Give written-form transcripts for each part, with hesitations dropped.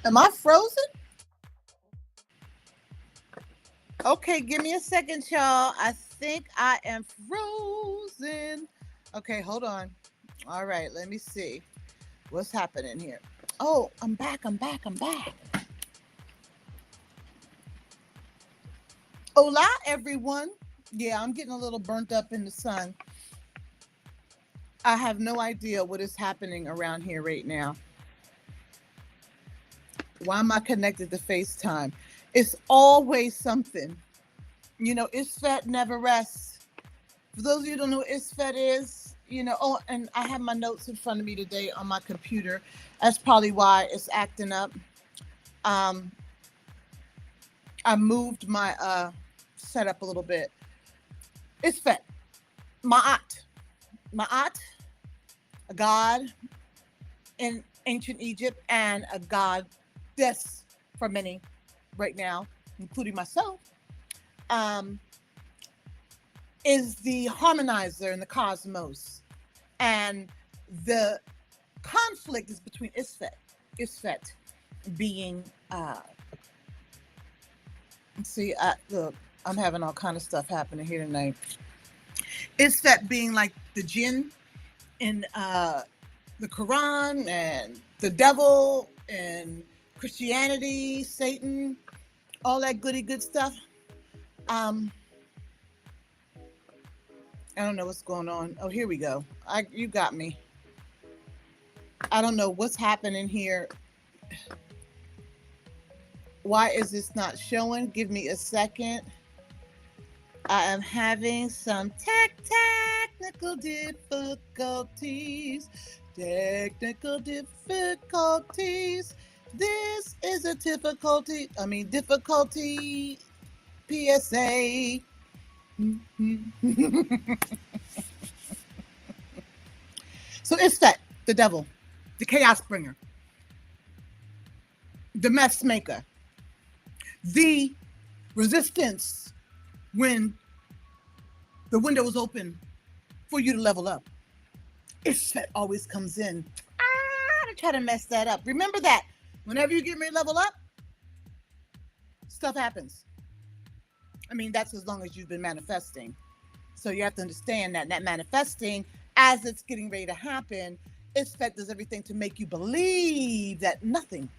Am I frozen? Okay, give me a second, y'all. I think I am frozen. Okay, hold on. All right, let me see what's happening here. Oh, I'm back. I'm back. I'm back. Hola, everyone. Yeah, I'm getting a little burnt up in the sun. I have no idea what is happening around here right now. Why am I connected to FaceTime? It's always something. You know, ISFET never rests. For those of you who don't know what ISFET is, oh, and I have my notes in front of me today on my computer. That's probably why it's acting up. Um, I moved my setup a little bit. ISFET, Ma'at. Ma'at, a god in ancient Egypt and a goddess for many right now, including myself, is the harmonizer in the cosmos. And the conflict is between Isfet being, look, I'm having all kind of stuff happening here tonight. Isfet being like the jinn in the Quran and the devil and Christianity, Satan, all that goody good stuff. I don't know what's going on. Oh, here we go. You got me. I don't know what's happening here. Why is this not showing? Give me a second. I am having some technical difficulties. Difficulties. This is a difficulty PSA. So it's that, the devil, the chaos bringer, the mess maker, the resistance when the window is open for you to level up. Isfet always comes in to try to mess that up. Remember that whenever you get ready to level up, stuff happens. I mean, that's as long as you've been manifesting. So you have to understand that manifesting, as it's getting ready to happen, Isfet does everything to make you believe that nothing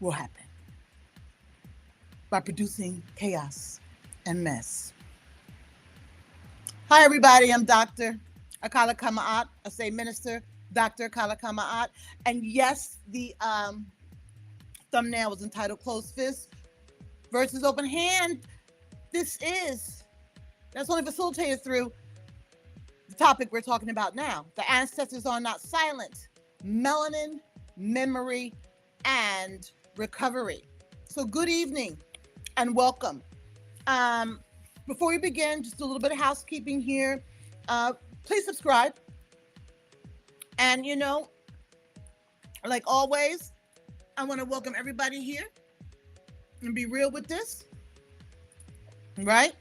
will happen by producing chaos and mess. Hi, everybody. I'm Dr. Akala Kama'at. I say Minister Dr. Akala Kama'at. And yes, the thumbnail was entitled Closed Fist versus Open Hand. That's only facilitated through the topic we're talking about now. The ancestors are not silent. Melanin, memory, and recovery. So good evening and welcome. Before we begin, just a little bit of housekeeping here. Please subscribe. And like always, I want to welcome everybody here and be real with this. Right?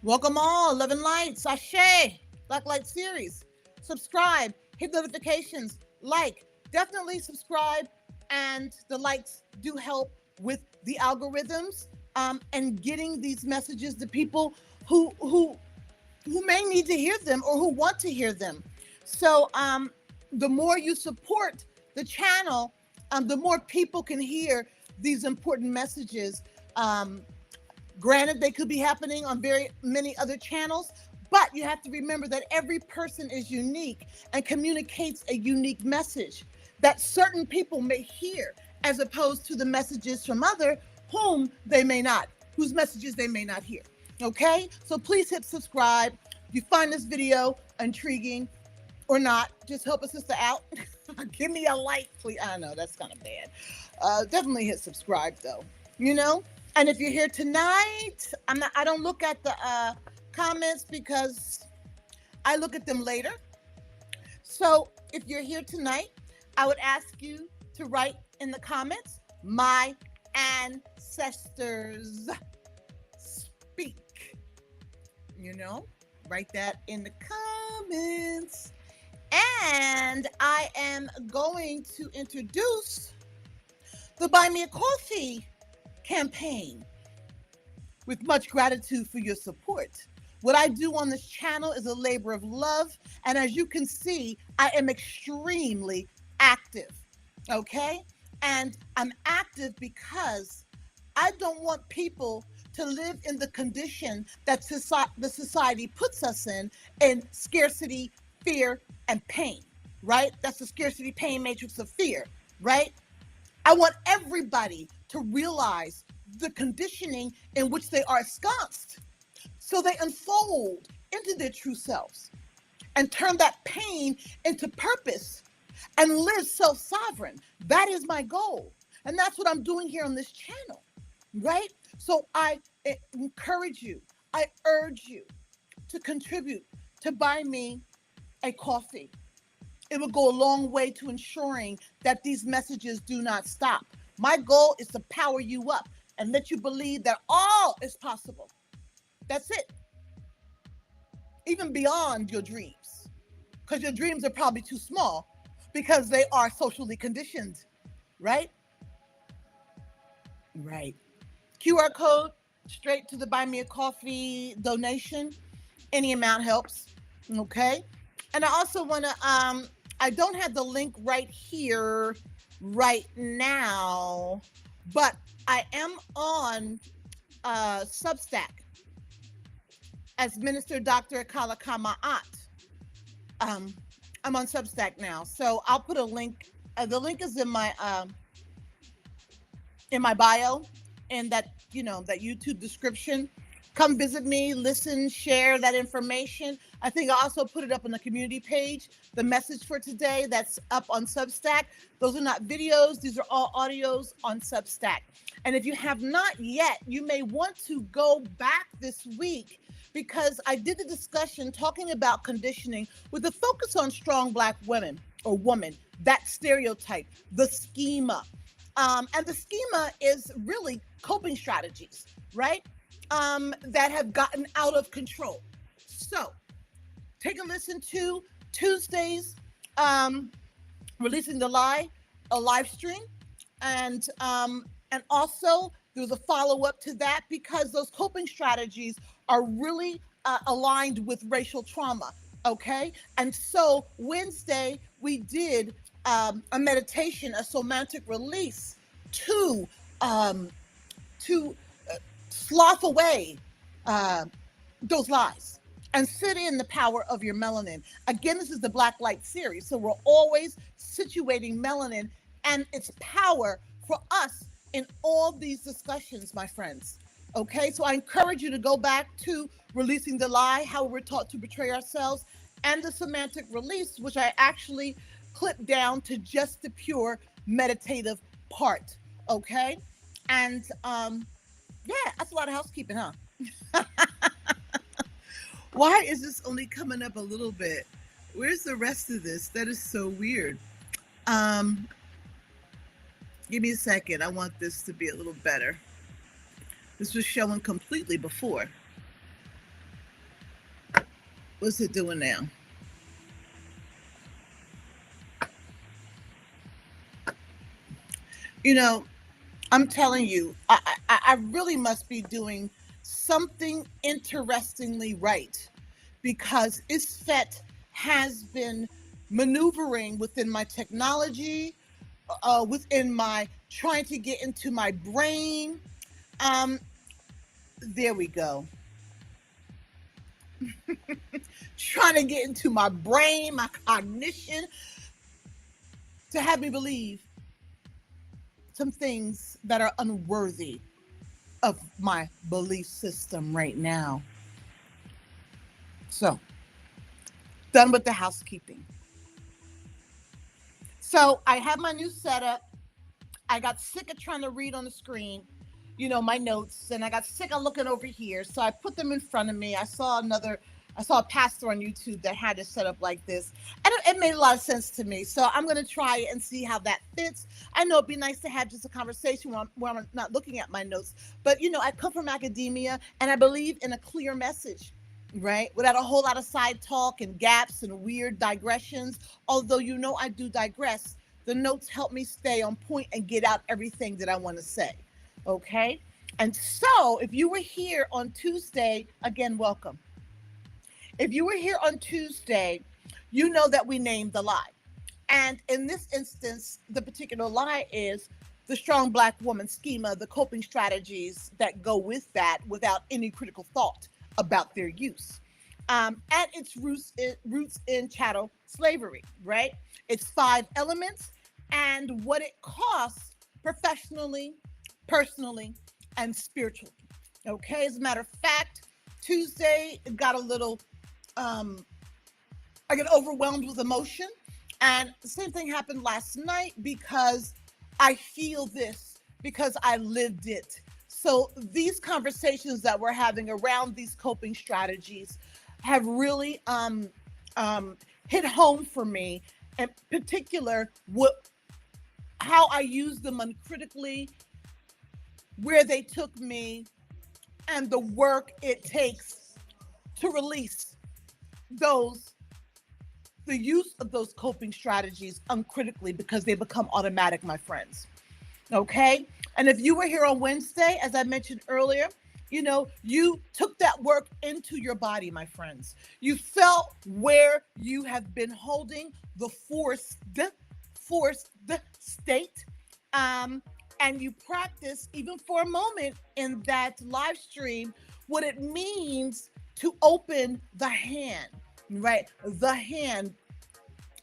Welcome all. Love and light. Sashay. Black Light Series. Subscribe. Hit notifications. Like. Definitely subscribe. And the likes do help with the algorithms and getting these messages to people who may need to hear them or who want to hear them. So the more you support the channel, the more people can hear these important messages. Granted, they could be happening on very many other channels, but you have to remember that every person is unique and communicates a unique message that certain people may hear, as opposed to the messages from others whose messages they may not hear. Okay? So please hit subscribe. If you find this video intriguing or not, just help a sister out. Give me a like, please. I know that's kind of bad. Definitely hit subscribe though. And if you're here tonight, I don't look at the comments because I look at them later. So if you're here tonight, I would ask you to write in the comments, my ancestors speak. Write that in the comments. And I am going to introduce The Buy Me a Coffee campaign, with much gratitude for your support. What I do on this channel is a labor of love, and as you can see, I am extremely active, okay? And I'm active because I don't want people to live in the condition that the society puts us in scarcity, fear, and pain, right? That's the scarcity, pain matrix of fear, right? I want everybody to realize the conditioning in which they are ensconced so they unfold into their true selves and turn that pain into purpose and live self-sovereign. That is my goal. And that's what I'm doing here on this channel, right? So I encourage you, I urge you to contribute, to buy me a coffee. It will go a long way to ensuring that these messages do not stop. My goal is to power you up and let you believe that all is possible. That's it. Even beyond your dreams. Because your dreams are probably too small because they are socially conditioned, right? Right. QR code straight to the Buy Me a Coffee donation. Any amount helps. Okay. And I also want to, I don't have the link right here right now, but I am on Substack as Minister Dr. Kalakamaat. I'm on Substack now, so I'll put a link. The link is in my bio, in that that YouTube description. Come visit me, listen, share that information. I think I also put it up on the community page. The message for today that's up on Substack. Those are not videos. These are all audios on Substack. And if you have not yet, you may want to go back this week because I did the discussion talking about conditioning with a focus on strong Black women or woman, that stereotype, the schema. And the schema is really coping strategies, right? That have gotten out of control. So take a listen to Tuesdays, Releasing the Lie, a live stream. And also there's a follow-up to that because those coping strategies are really aligned with racial trauma. Okay. And so Wednesday we did a meditation, a somatic release to slough away those lies and sit in the power of your melanin. Again, this is the Black Light series, so we're always situating melanin and its power for us in all these discussions, my friends. Okay, so I encourage you to go back to Releasing the Lie, How We're Taught to Betray Ourselves, and the Semantic Release, which I actually clipped down to just the pure meditative part. Okay, and yeah, that's a lot of housekeeping, huh? Why is this only coming up a little bit? Where's the rest of this? That is so weird. Give me a second. I want this to be a little better. This was showing completely before. What's it doing now? I'm telling you, I really must be doing something interestingly right because ISFET has been maneuvering within my technology, within my trying to get into my brain. There we go. Trying to get into my brain, my cognition, to have me believe some things that are unworthy of my belief system right now. So, done with the housekeeping. So I have my new setup. I got sick of trying to read on the screen, my notes, and I got sick of looking over here. So I put them in front of me. I saw a pastor on YouTube that had it set up like this, and it made a lot of sense to me. So I'm going to try it and see how that fits. I know it'd be nice to have just a conversation where I'm not looking at my notes, but I come from academia and I believe in a clear message, right? Without a whole lot of side talk and gaps and weird digressions. Although I do digress The notes help me stay on point and get out everything that I want to say. Okay. And so if you were here on Tuesday, again, welcome. If you were here on Tuesday, you know that we named the lie. And in this instance, the particular lie is the strong Black woman schema, the coping strategies that go with that without any critical thought about their use. And its roots in chattel slavery, right? It's 5 elements and what it costs professionally, personally, and spiritually. Okay, as a matter of fact, Tuesday got a little I get overwhelmed with emotion. And the same thing happened last night because I feel this, because I lived it. So these conversations that we're having around these coping strategies have really hit home for me, in particular, how I use them uncritically, where they took me, and the work it takes to release those the use of those coping strategies uncritically because they become automatic, my friends. Okay. And if you were here on Wednesday, as I mentioned earlier, you took that work into your body, my friends. You felt where you have been holding the forced state. And you practice, even for a moment in that live stream, what it means to open the hand, right? The hand,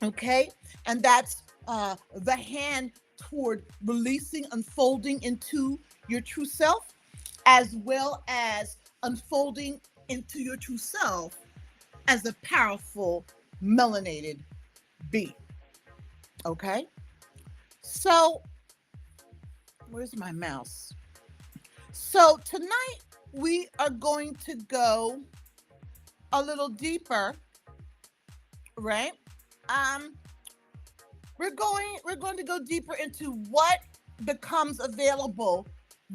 okay? And that's the hand toward releasing, unfolding into your true self, as well as unfolding into your true self as a powerful melanated being, okay? So, where's my mouse? So tonight we are going to go a little deeper, right? We're going to go deeper into what becomes available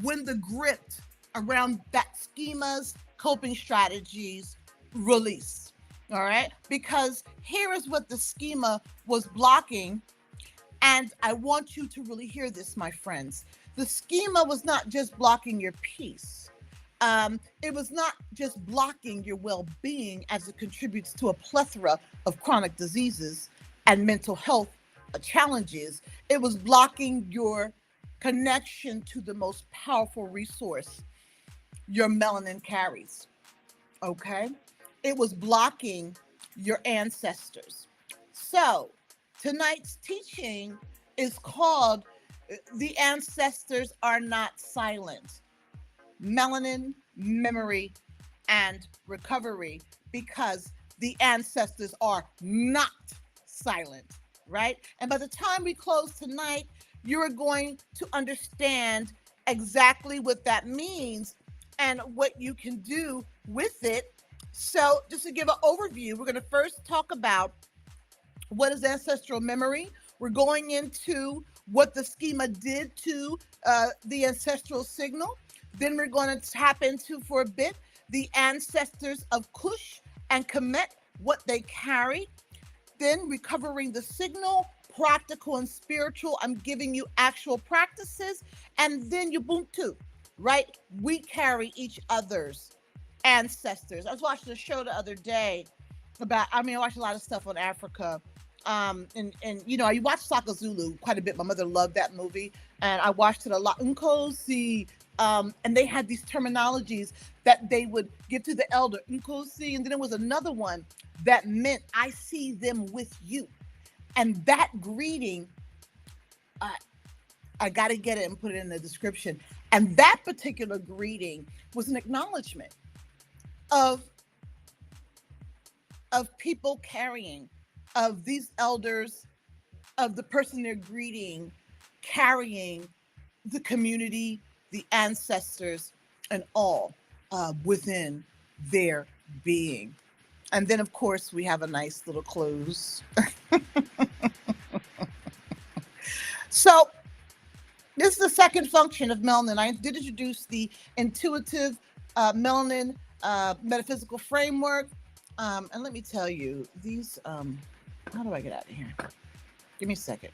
when the grip around that schema's coping strategies release. All right, because here is what the schema was blocking, and I want you to really hear this, my friends. The schema was not just blocking your peace. It was not just blocking your well-being as it contributes to a plethora of chronic diseases and mental health challenges. It was blocking your connection to the most powerful resource your melanin carries. Okay? It was blocking your ancestors. So, tonight's teaching is called The Ancestors Are Not Silent. Melanin, Memory, and Recovery, because the ancestors are not silent, right? And by the time we close tonight, you're going to understand exactly what that means and what you can do with it. So just to give an overview, we're going to first talk about what is ancestral memory. We're going into what the schema did to the ancestral signal. Then we're going to tap into, for a bit, the ancestors of Kush and Kemet, what they carry. Then recovering the signal, practical and spiritual. I'm giving you actual practices. And then Ubuntu, right? We carry each other's ancestors. I was watching a show the other day I watch a lot of stuff on Africa. And you watch Saka Zulu quite a bit. My mother loved that movie, and I watched it a lot. Nkosi, and they had these terminologies that they would give to the elder, Nkosi, and then there was another one that meant I see them with you. And that greeting, I got to get it and put it in the description. And that particular greeting was an acknowledgement of people carrying, of these elders, of the person they're greeting, carrying the community, the ancestors, and all within their being. And then, of course, we have a nice little close. So this is the second function of melanin. I did introduce the intuitive melanin metaphysical framework. And let me tell you, these, how do I get out of here? Give me a second.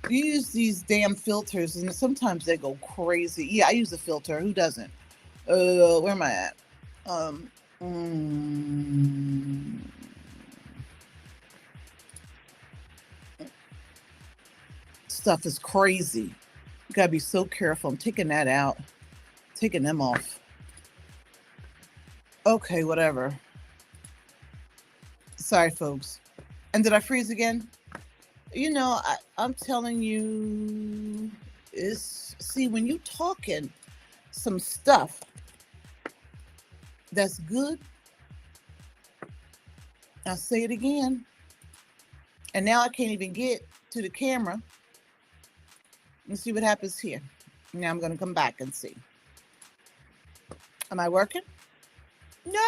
You use these damn filters, and sometimes they go crazy. Yeah, I use a filter. Who doesn't? Where am I at? Um, mm, Stuff is crazy. You gotta be so careful. I'm taking that out, taking them off. Okay, whatever. Sorry, folks. And did I freeze again? I'm telling you, is see when you talking some stuff that's good. I'll say it again. And now I can't even get to the camera. Let's see what happens here. Now I'm going to come back and see. Am I working? No.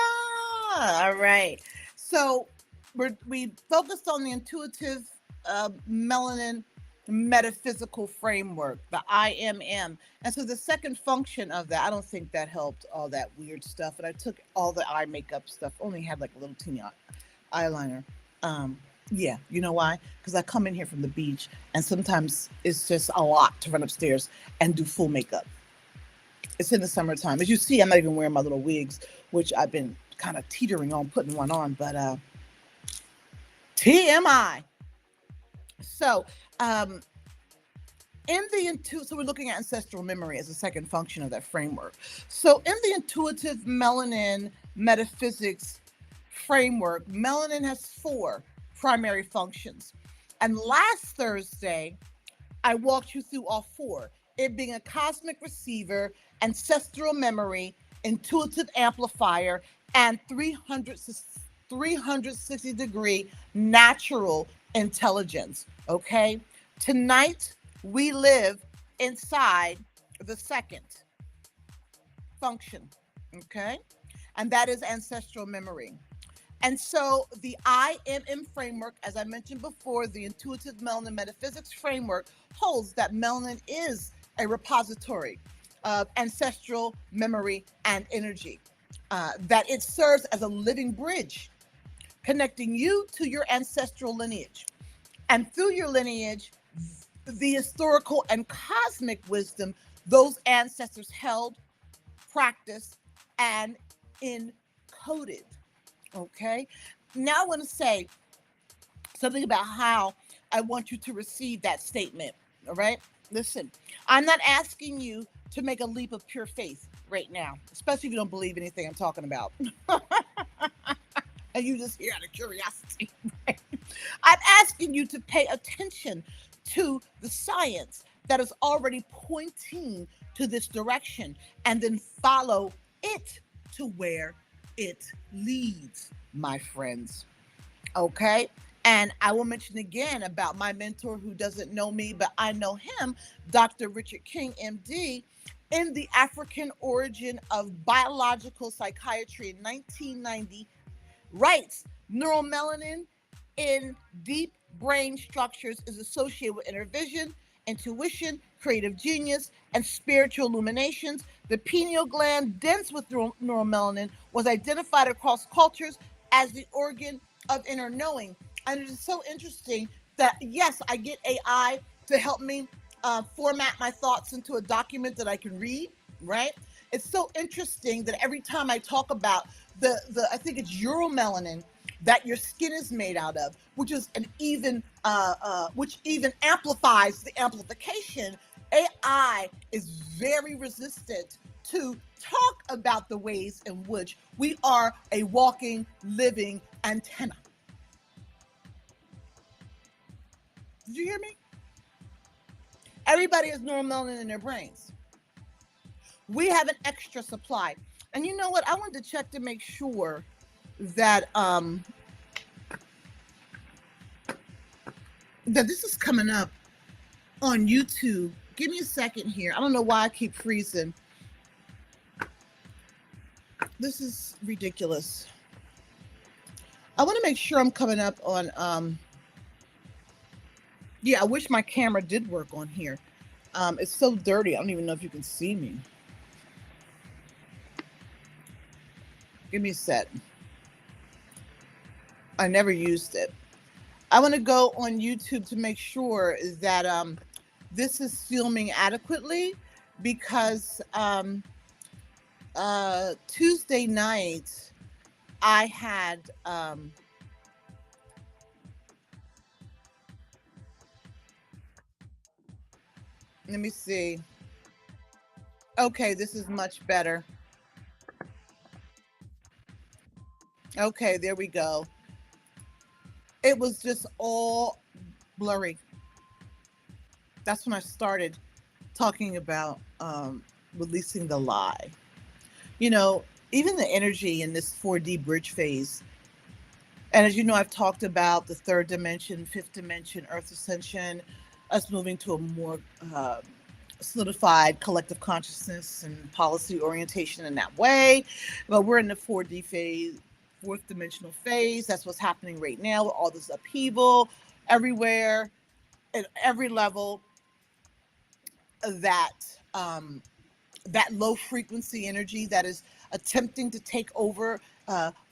All right. So we focused on the intuitive melanin metaphysical framework, the IMM. And so the second function of that, I don't think that helped all that weird stuff. And I took all the eye makeup stuff, only had like a little teeny eyeliner. Yeah, you know why? Because I come in here from the beach and sometimes it's just a lot to run upstairs and do full makeup. It's in the summertime. As you see, I'm not even wearing my little wigs, which I've been kind of teetering on putting one on, but TMI. So, so we're looking at ancestral memory as a second function of that framework. So in the intuitive melanin metaphysics framework, melanin has 4 primary functions. And last Thursday, I walked you through all 4, it being a cosmic receiver, ancestral memory, intuitive amplifier, and 360-degree natural intelligence. Okay? Tonight, we live inside the second function. Okay? And that is ancestral memory. And so the IMM framework, as I mentioned before, the intuitive melanin metaphysics framework holds that melanin is a repository of ancestral memory and energy, that it serves as a living bridge connecting you to your ancestral lineage. And through your lineage, the historical and cosmic wisdom those ancestors held, practiced, and encoded. Okay. Now I want to say something about how I want you to receive that statement. All right. Listen, I'm not asking you to make a leap of pure faith right now, especially if you don't believe anything I'm talking about. And you just hear out of curiosity. Right? I'm asking you to pay attention to the science that is already pointing to this direction and then follow it to where it leads, my friends. Okay. And I will mention again about my mentor who doesn't know me, but I know him, Dr. Richard King, MD, in the African origin of biological psychiatry in 1990, writes neuromelanin in deep brain structures is associated with inner vision, intuition, creative genius, and spiritual illuminations. The pineal gland, dense with neuromelanin, was identified across cultures as the organ of inner knowing. And it is so interesting that, yes, I get AI to help me format my thoughts into a document that I can read, right? It's so interesting that every time I talk about I think it's uromelanin that your skin is made out of, which is which even amplifies the amplification. AI is very resistant to talk about the ways in which we are a walking, living antenna. Did you hear me? Everybody has neuromelanin in their brains. We have an extra supply. And you know what? I wanted to check to make sure that that this is coming up on YouTube. Give me a second here. I don't know why I keep freezing. This is ridiculous. I want to make sure I'm coming up on yeah, I wish my camera did work on here. It's so dirty. I don't even know if you can see me. Give me a sec. I never used it. I want to go on YouTube to make sure that This is filming adequately because Tuesday night I had let me see. Okay, this is much better. Okay, there we go. It was just all blurry. That's when I started talking about releasing the lie. You know, even the energy in this 4D bridge phase. And as you know, I've talked about the third dimension, fifth dimension, earth ascension, us moving to a more solidified collective consciousness and policy orientation in that way. But we're in the 4D phase, fourth dimensional phase. That's what's happening right now with all this upheaval everywhere at every level that um, that low frequency energy that is attempting to take over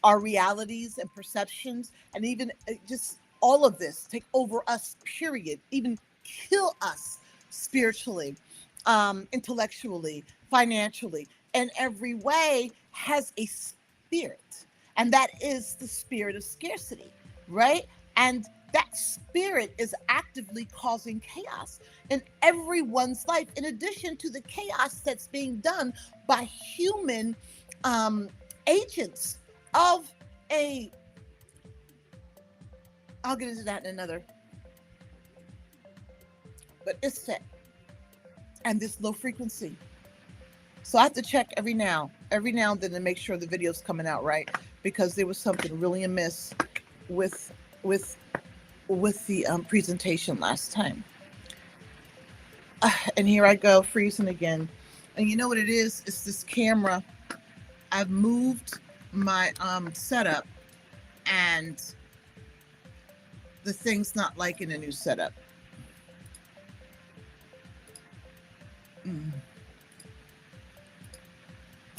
our realities and perceptions, and even just all of this take over us, period, even kill us spiritually, intellectually, financially, in every way, has a spirit. And that is the spirit of scarcity, right? And that spirit is actively causing chaos in everyone's life, in addition to the chaos that's being done by human um, agents of a. I'll get into that in another. But it's set and this low frequency. So I have to check every now and then to make sure the video's coming out right, because there was something really amiss with with with the presentation last time. And here I go freezing again. And you know what it is? It's this camera. I've moved my setup, and the thing's not liking a new setup. Mm.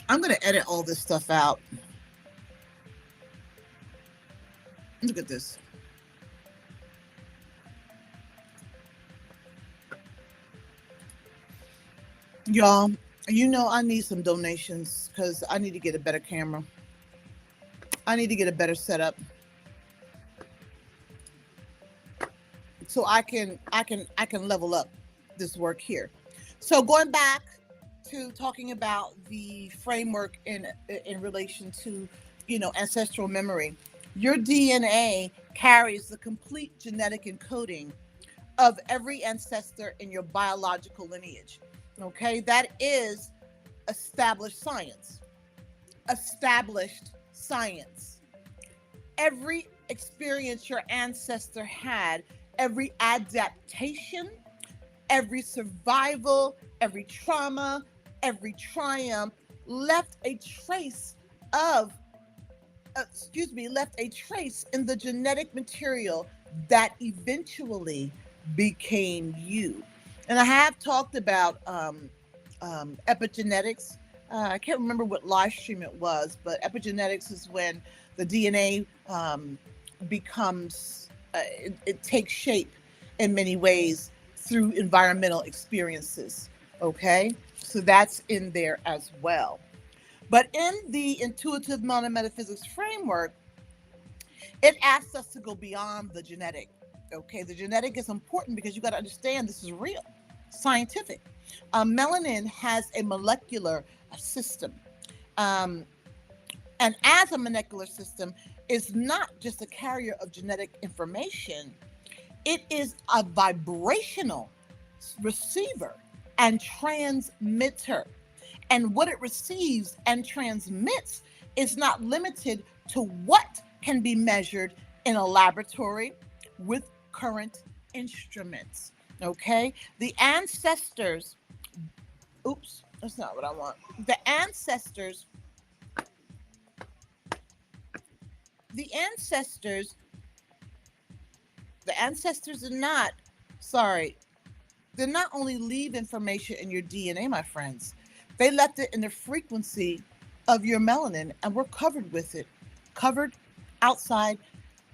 I'm gonna edit all this stuff out. Look at this. Y'all, you know I need some donations because I need to get a better camera. I need to get a better setup so I can level up this work here. So going back to talking about the framework in relation to, ancestral memory. Your DNA carries the complete genetic encoding of every ancestor in your biological lineage. Okay, that is established science. Established science. Every experience your ancestor had, every adaptation, every survival, every trauma, every triumph left a trace of, left a trace in the genetic material that eventually became you. And I have talked about epigenetics. I can't remember what live stream it was, but epigenetics is when the DNA becomes, it takes shape in many ways through environmental experiences. Okay, so that's in there as well. But in the intuitive modern metaphysics framework, it asks us to go beyond the genetic. Okay, the genetic is important because you got to understand this is real, scientific. Melanin has a molecular system. Um, and as a molecular system, is not just a carrier of genetic information, it is a vibrational receiver and transmitter. And what it receives and transmits is not limited to what can be measured in a laboratory with current instruments. Okay? The ancestors, oops, that's not what I want. The ancestors, the ancestors are not, sorry, they not only leave information in your DNA, my friends, they left it in the frequency of your melanin, and we're covered with it, covered outside,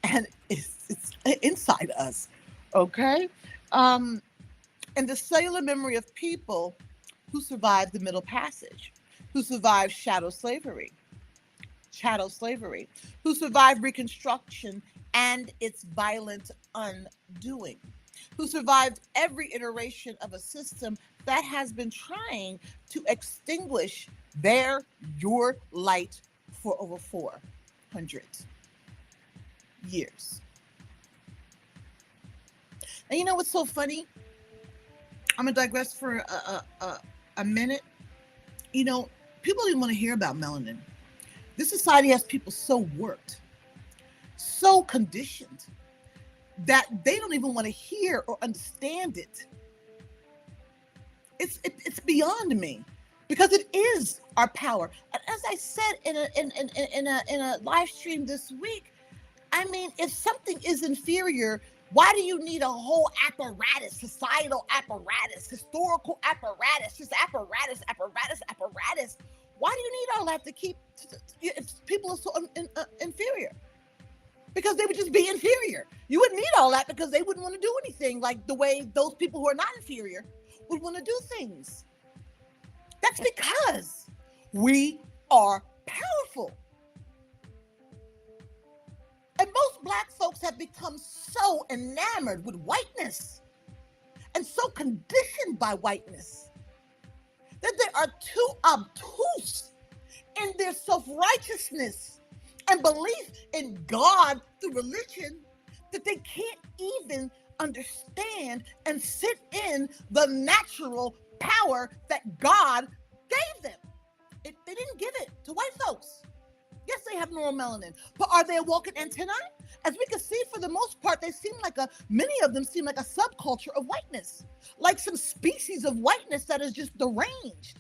and it's inside us. Okay. Um, and the cellular memory of people who survived the Middle Passage, who survived chattel slavery, who survived Reconstruction and its violent undoing, who survived every iteration of a system that has been trying to extinguish your light for over 400 years. And you know what's so funny? I'm gonna digress for a minute. You know, people don't want to hear about melanin. This society has people so worked, so conditioned, that they don't even want to hear or understand it. It's beyond me, because it is our power. And as I said in a live stream this week, I mean, if something is inferior, why do you need a whole apparatus, societal apparatus, historical apparatus, just apparatus? Why do you need all that to keep, if people are so inferior? Because they would just be inferior. You wouldn't need all that, because they wouldn't want to do anything like the way those people who are not inferior would want to do things. That's because we are powerful. And most Black folks have become so enamored with whiteness and so conditioned by whiteness that they are too obtuse in their self-righteousness and belief in God through religion that they can't even understand and sit in the natural power that God gave them. They didn't give it to white folks. Yes, they have neuromelanin, but are they a walking antennae? As we can see, for the most part, many of them seem like a subculture of whiteness, like some species of whiteness that is just deranged.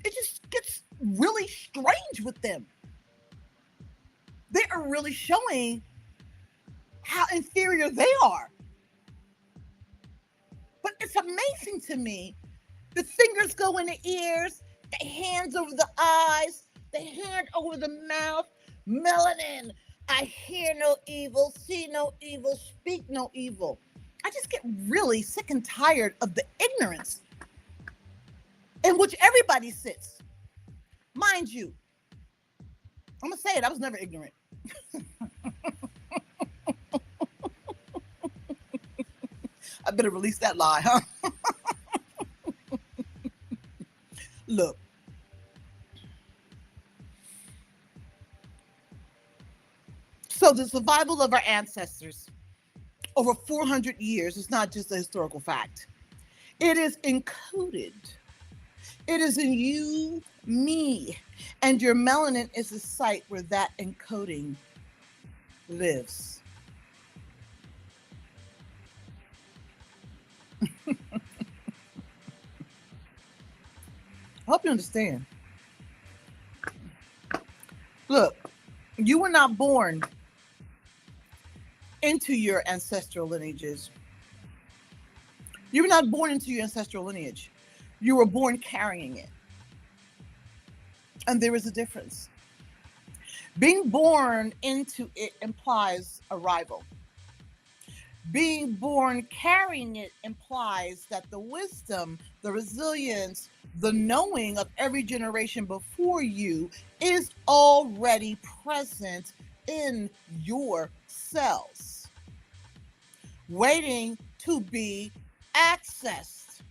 It just gets really strange with them. They are really showing how inferior they are. But it's amazing to me. The fingers go in the ears, the hands over the eyes, the hand over the mouth. Melanin. I hear no evil, see no evil, speak no evil. I just get really sick and tired of the ignorance in which everybody sits. Mind you, I'm going to say it, I was never ignorant. I better release that lie, huh? Look. So the survival of our ancestors over 400 years is not just a historical fact. It is encoded. It is in you, me, and your melanin is the site where that encoding lives. I hope you understand. Look, you were not born into your ancestral lineages. You were not born into your ancestral lineage. You were born carrying it. And there is a difference. Being born into it implies arrival. Being born carrying it implies that the wisdom, the resilience, the knowing of every generation before you is already present in your cells, waiting to be accessed.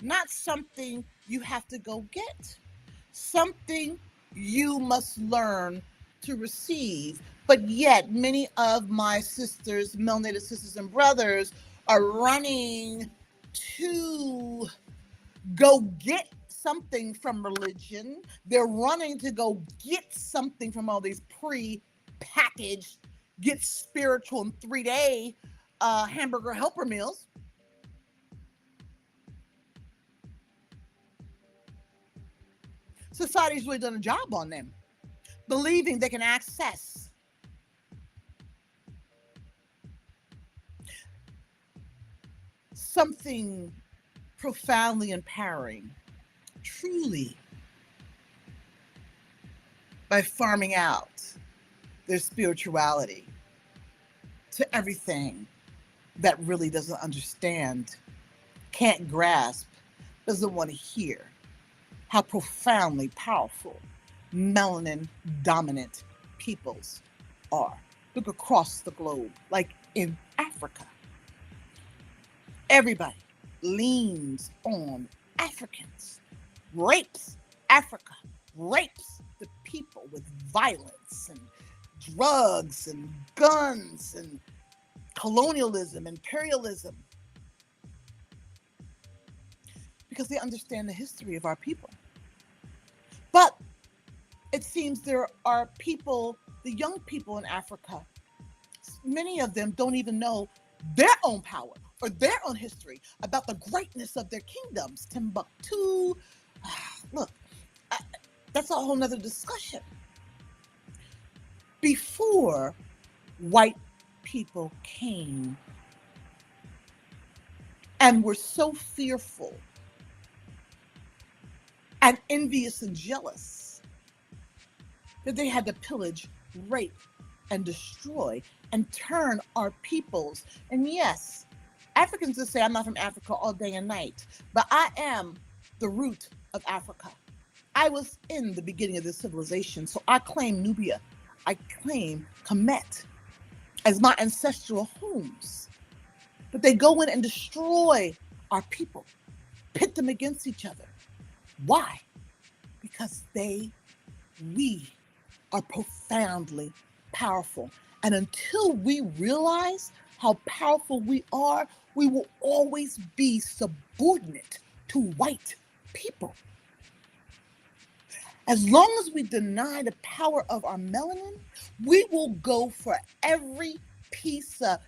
Not something you have to go get, something you must learn to receive. But yet, many of my sisters, melanated sisters and brothers, are running to go get something from religion. They're running to go get something from all these pre-packaged, get spiritual in 3-day hamburger helper meals. Society's really done a job on them, believing they can access something profoundly empowering, truly, by farming out their spirituality to everything that really doesn't understand, can't grasp, doesn't want to hear how profoundly powerful melanin dominant peoples are. Look across the globe, like in Africa. Everybody leans on Africans, rapes Africa, rapes the people with violence and drugs and guns and colonialism, imperialism, because they understand the history of our people. But it seems there are people, the young people in Africa, many of them don't even know their own power or their own history about the greatness of their kingdoms. Timbuktu, look, that's a whole nother discussion. Before white people came and were so fearful and envious and jealous that they had to pillage, rape, and destroy and turn our peoples. And yes, Africans will say I'm not from Africa all day and night, but I am the root of Africa. I was in the beginning of this civilization, so I claim Nubia, I claim Kemet as my ancestral homes. But they go in and destroy our people, pit them against each other. Why? Because we are profoundly powerful. And until we realize how powerful we are, we will always be subordinate to white people. As long as we deny the power of our melanin, we will go for every piece of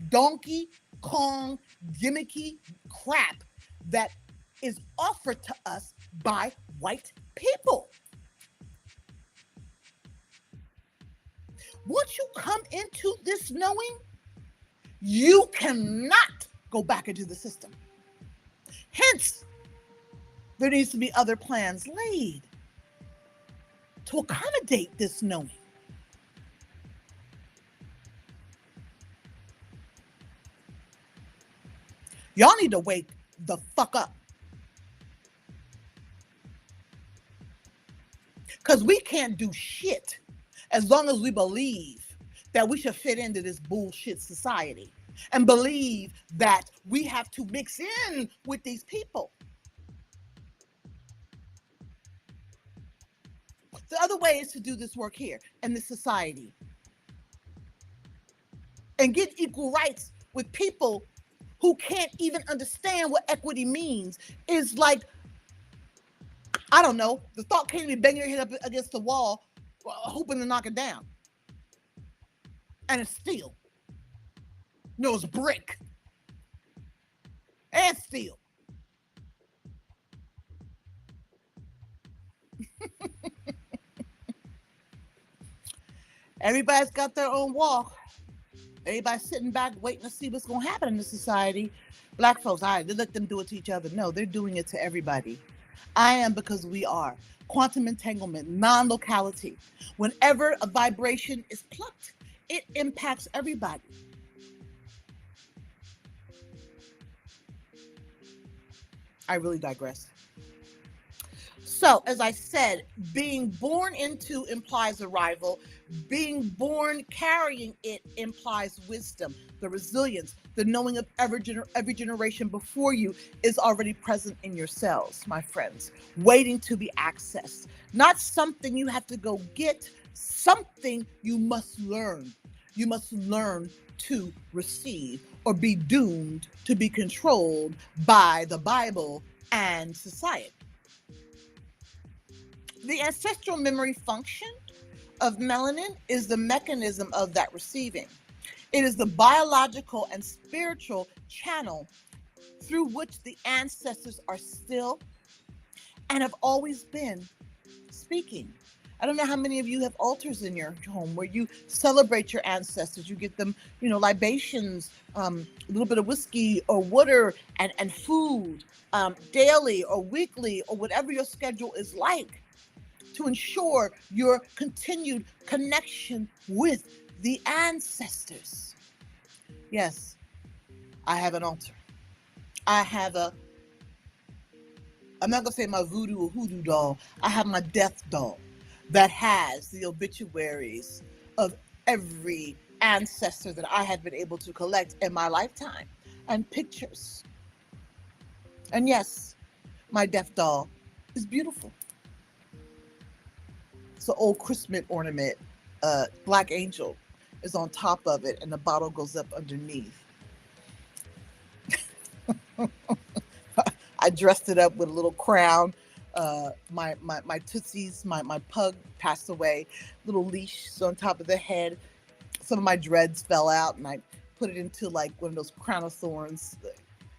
Donkey Kong gimmicky crap that is offered to us by white people. Once you come into this knowing, you cannot go back into the system. Hence, there needs to be other plans laid to accommodate this knowing. Y'all need to wake the fuck up. Because we can't do shit as long as we believe that we should fit into this bullshit society and believe that we have to mix in with these people. The other way is to do this work here in this society and get equal rights with people who can't even understand what equity means. Is like, I don't know, the thought came to me, banging your head up against the wall, hoping to knock it down. And it's steel. No, it's brick. And steel. Everybody's got their own walk. Everybody's sitting back waiting to see what's going to happen in the society. Black folks, all right, they let them do it to each other. No, they're doing it to everybody. I am because we are. Quantum entanglement, non-locality. Whenever a vibration is plucked, it impacts everybody. I really digress. So, as I said, being born into implies arrival. Being born carrying it implies wisdom, the resilience, the knowing of every generation before you is already present in your cells, my friends, waiting to be accessed. Not something you have to go get, something you must learn. You must learn to receive or be doomed to be controlled by the Bible and society. The ancestral memory function of melanin is the mechanism of that receiving. It is the biological and spiritual channel through which the ancestors are still and have always been speaking. I don't know how many of you have altars in your home where you celebrate your ancestors. You get them, libations, a little bit of whiskey or water and food daily or weekly or whatever your schedule is like, to ensure your continued connection with the ancestors. Yes, I have an altar. I have a, I'm not going to say my voodoo or hoodoo doll. I have my death doll that has the obituaries of every ancestor that I have been able to collect in my lifetime and pictures. And yes, my death doll is beautiful. It's an old Christmas ornament. Black angel is on top of it, and the bottle goes up underneath. I dressed it up with a little crown. My tootsies, my pug passed away. Little leash on top of the head. Some of my dreads fell out, and I put it into like one of those crown of thorns.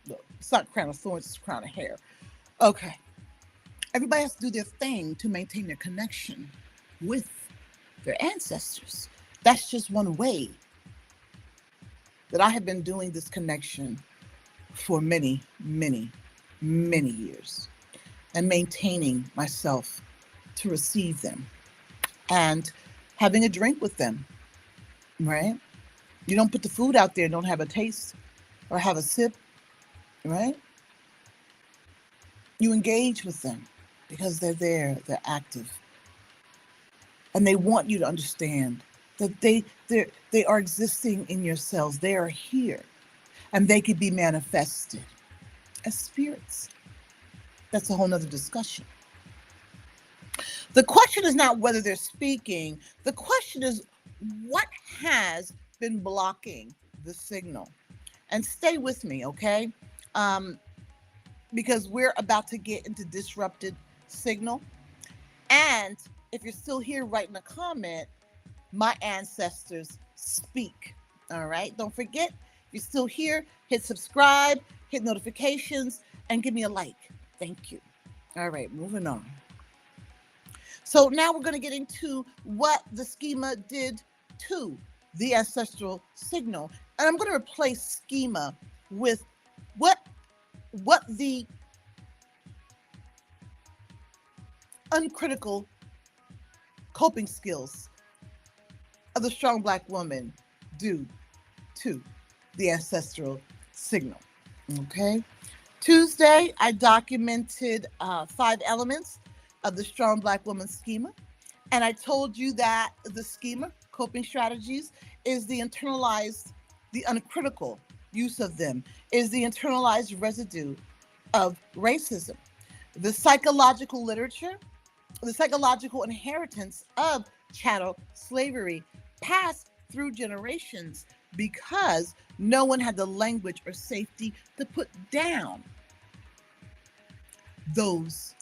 No, it's not crown of thorns; it's crown of hair. Okay, everybody has to do their thing to maintain their connection with their ancestors. That's just one way that I have been doing this connection for many, many, many years and maintaining myself to receive them and having a drink with them, right? You don't put the food out there and don't have a taste or have a sip, right? You engage with them because they're there, they're active, and they want you to understand that they are existing in your cells. They are here, and they could be manifested as spirits. That's a whole nother discussion. The question is not whether they're speaking. The question is what has been blocking the signal. And stay with me, okay? Because we're about to get into disrupted signal. And if you're still here, write in a comment, my ancestors speak. All right. Don't forget, if you're still here, hit subscribe, hit notifications, and give me a like. Thank you. All right, moving on. So now we're going to get into what the schema did to the ancestral signal. And I'm going to replace schema with what the uncritical coping skills of the strong Black woman do to the ancestral signal. Okay. Tuesday, I documented 5 elements of the strong Black woman schema. And I told you that the schema, coping strategies, is the internalized, the uncritical use of them, is the internalized residue of racism. The psychological literature, the psychological inheritance of chattel slavery passed through generations because no one had the language or safety to put down those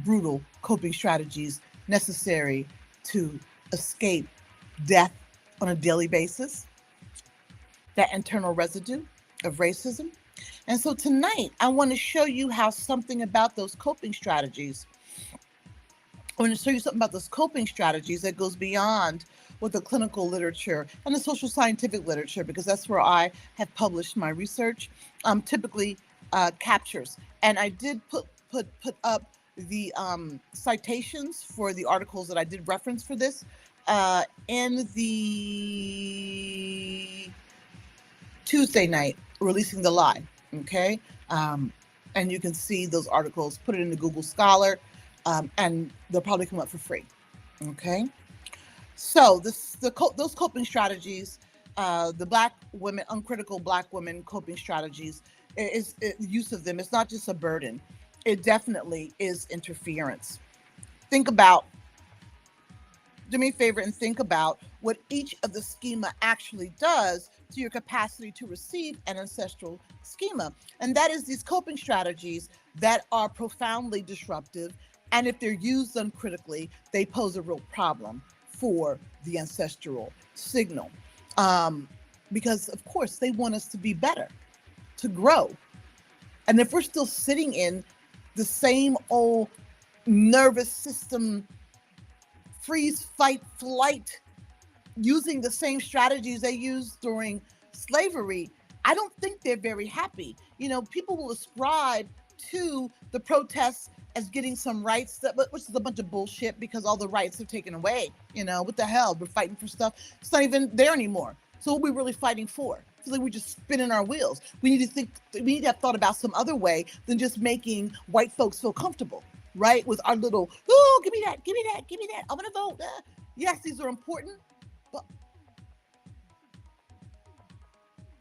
brutal coping strategies necessary to escape death on a daily basis, that internal residue of racism. And so tonight, I want to show you how something about those coping strategies, I want to show you something about those coping strategies that goes beyond what the clinical literature and the social scientific literature, because that's where I have published my research, typically captures. And I did put up the citations for the articles that I did reference for this in the Tuesday night, releasing the lie. Okay. And you can see those articles, put it into Google Scholar, and they'll probably come up for free. Okay. So those coping strategies, the Black women, uncritical Black women coping strategies, is use of them. It's not just a burden. It definitely is interference. Think about, do me a favor and think about what each of the schema actually does to your capacity to receive an ancestral schema. And that is these coping strategies that are profoundly disruptive. And if they're used uncritically, they pose a real problem for the ancestral signal. Because, of course, they want us to be better, to grow. And if we're still sitting in the same old nervous system, freeze, fight, flight, using the same strategies they used during slavery, I don't think they're very happy. You know, people will ascribe to the protests as getting some rights, which is a bunch of bullshit because all the rights are taken away. You know, what the hell? We're fighting for stuff. It's not even there anymore. So what are we really fighting for? feel like we're just spinning our wheels. We need to think, we need to have thought about some other way than just making white folks feel comfortable, right? With our little, oh, give me that, give me that, give me that. I'm gonna vote. Yes, these are important,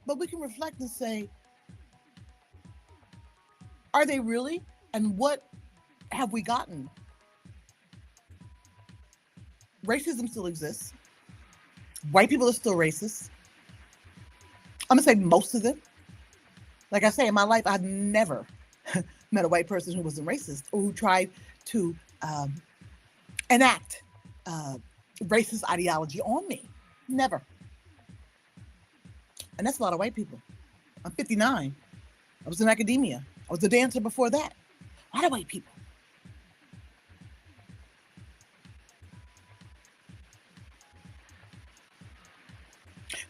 but we can reflect and say, are they really? And what have we gotten? Racism still exists. White people are still racist. I'm gonna say most of them. Like I say, in my life, I've never met a white person who wasn't racist or who tried to enact uh, racist ideology on me. Never. And that's a lot of white people. I'm 59. I was in academia. I was a dancer before that. A lot of white people.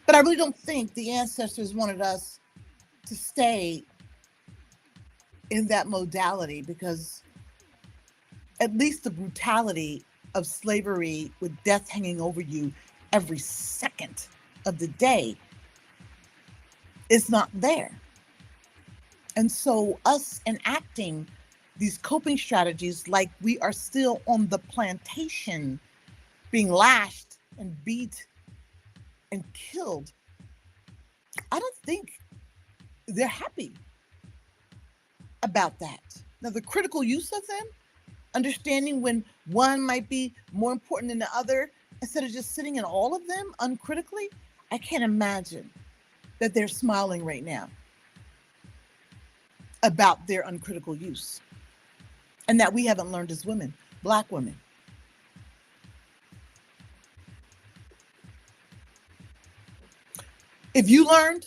But I really don't think the ancestors wanted us to stay in that modality, because at least the brutality of slavery with death hanging over you every second of the day is not there. And so us enacting these coping strategies like we are still on the plantation being lashed and beat and killed, I don't think they're happy about that. Now, the critical use of them, understanding when one might be more important than the other, instead of just sitting in all of them uncritically, I can't imagine that they're smiling right now about their uncritical use, and that we haven't learned as women, Black women. If you learned,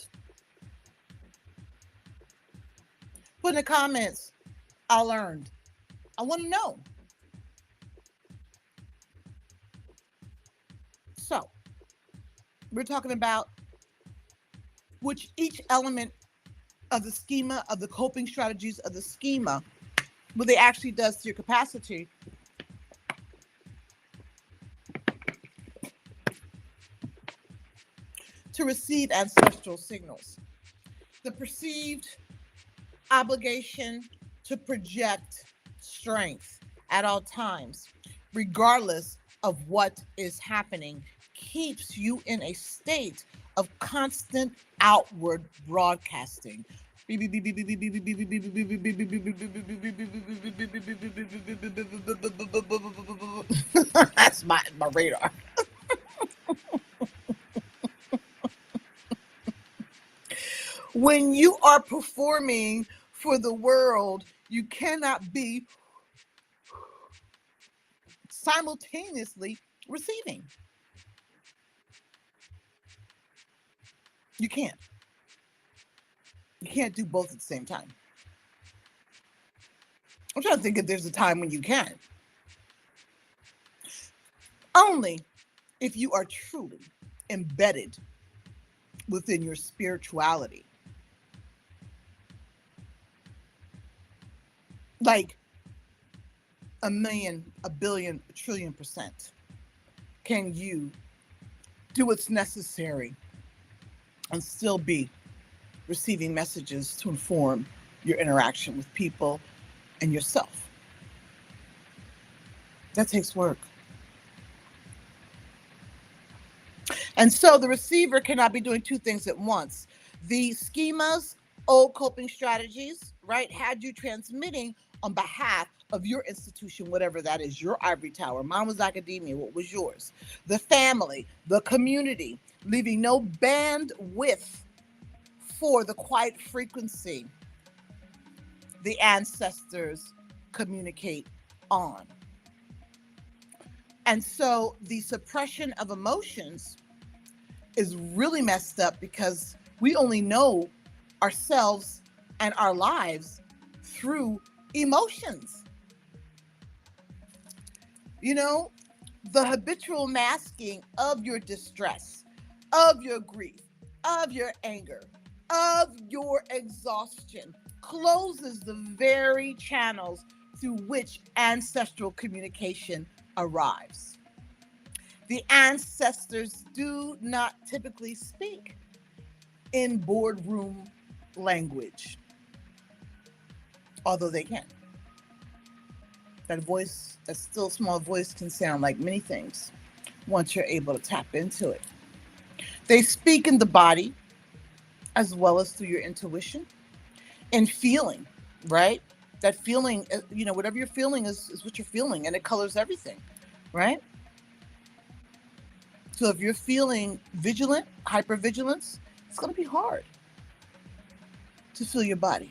put in the comments, I learned. I want to know. So, we're talking about which each element of the schema, of the coping strategies of the schema, what they actually does to your capacity to receive ancestral signals. The perceived obligation to project strength at all times, regardless of what is happening, keeps you in a state of constant outward broadcasting. That's my radar. When you are performing for the world, you cannot be simultaneously receiving. You can't. You can't do both at the same time. I'm trying to think if there's a time when you can. Only if you are truly embedded within your spirituality. Like a million, a billion, a trillion percent. Can you do what's necessary and still be receiving messages to inform your interaction with people and yourself? That takes work. And so the receiver cannot be doing two things at once. The schemas, old coping strategies, right, had you transmitting on behalf of your institution, whatever that is, your ivory tower. Mine was academia. What was yours? The family, the community, leaving no bandwidth for the quiet frequency the ancestors communicate on. And so the suppression of emotions is really messed up, because we only know ourselves and our lives through emotions. You know, the habitual masking of your distress, of your grief, of your anger, of your exhaustion closes the very channels through which ancestral communication arrives. The ancestors do not typically speak. in boardroom language, although they can. That voice, that still small voice, can sound like many things once you're able to tap into it. They speak in the body as well as through your intuition and feeling, right? That feeling, whatever you're feeling is what you're feeling, and it colors everything, right? So if you're feeling vigilant, hypervigilance, it's going to be hard to feel your body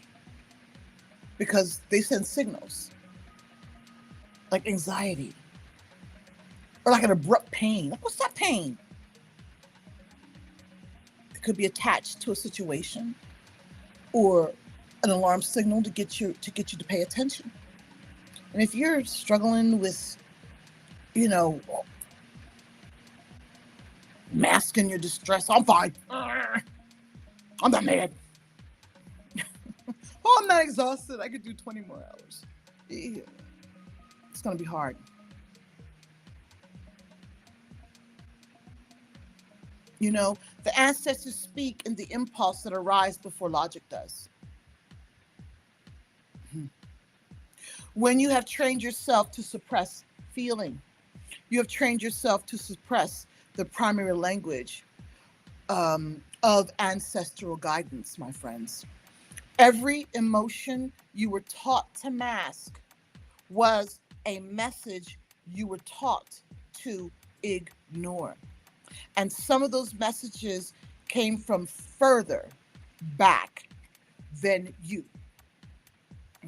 because they send signals like anxiety or like an abrupt pain. Like, what's that pain? It could be attached to a situation or an alarm signal to get you to pay attention. And if you're struggling with, masking your distress, I'm fine. I'm not mad. Oh, I'm not exhausted. I could do 20 more hours. Yeah. It's going to be hard. The ancestors speak in the impulse that arise before logic does. When you have trained yourself to suppress feeling, you have trained yourself to suppress the primary language of ancestral guidance, my friends. Every emotion you were taught to mask was a message you were taught to ignore. And some of those messages came from further back than you.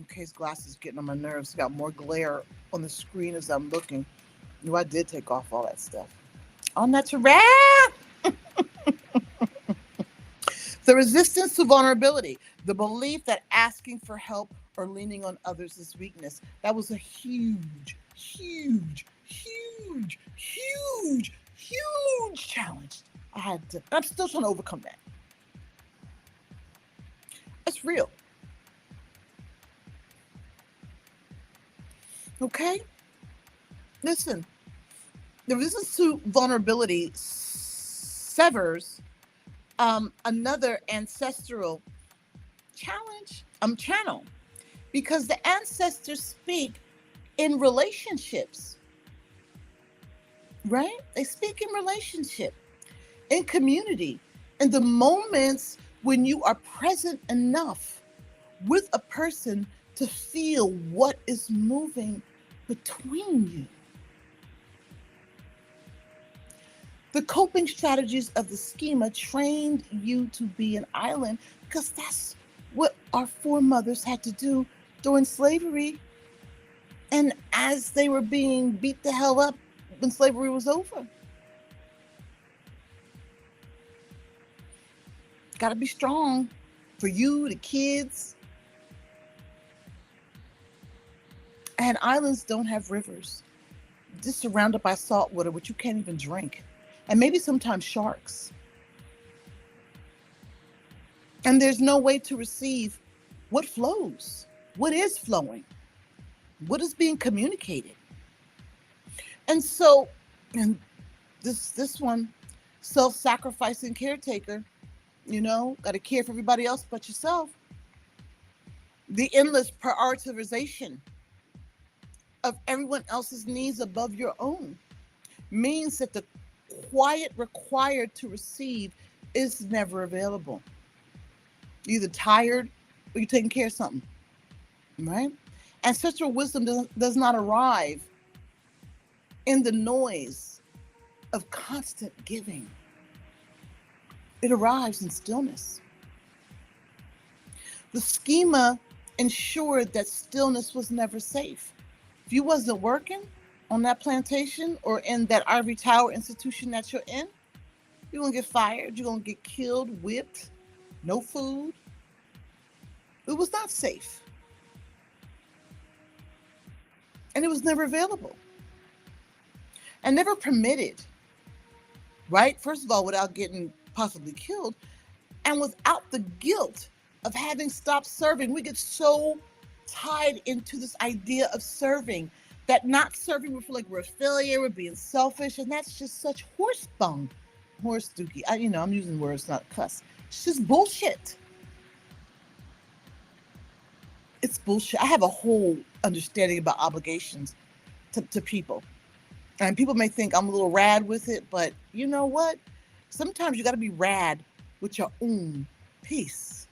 Okay, his glasses getting on my nerves. Got more glare on the screen as I'm looking. I did take off all that stuff. On natural. The resistance to vulnerability, the belief that asking for help or leaning on others is weakness. That was a huge, huge, huge, huge, huge challenge. I'm still trying to overcome that. It's real. Okay? Listen, the resistance to vulnerability severs another ancestral channel, because the ancestors speak in relationships, right? They speak in relationship, in community, in the moments when you are present enough with a person to feel what is moving between you. The coping strategies of the schema trained you to be an island because that's what our foremothers had to do during slavery and as they were being beat the hell up when slavery was over. Got to be strong for you, the kids. And islands don't have rivers. Just surrounded by salt water, which you can't even drink. And maybe sometimes sharks. And there's no way to receive what flows, what is flowing, what is being communicated. And so, and this one, self-sacrificing caretaker, got to care for everybody else but yourself. The endless prioritization of everyone else's needs above your own means that the quiet required to receive is never available. You're either tired or you're taking care of something, right? Ancestral wisdom does not arrive in the noise of constant giving. It arrives in stillness. The schema ensured that stillness was never safe. If you wasn't working on that plantation or in that ivory tower institution that you're in, you're going to get fired. You're going to get killed, whipped, no food. It was not safe. And it was never available. And never permitted, right? First of all, without getting possibly killed, and without the guilt of having stopped serving. We get so tied into this idea of serving that not serving, we feel like we're a failure, we're being selfish, and that's just such horse bung. horse dookie. I'm using words, not cuss. It's just bullshit. It's bullshit. I have a whole understanding about obligations to people. And people may think I'm a little rad with it, but you know what? Sometimes you got to be rad with your own piece.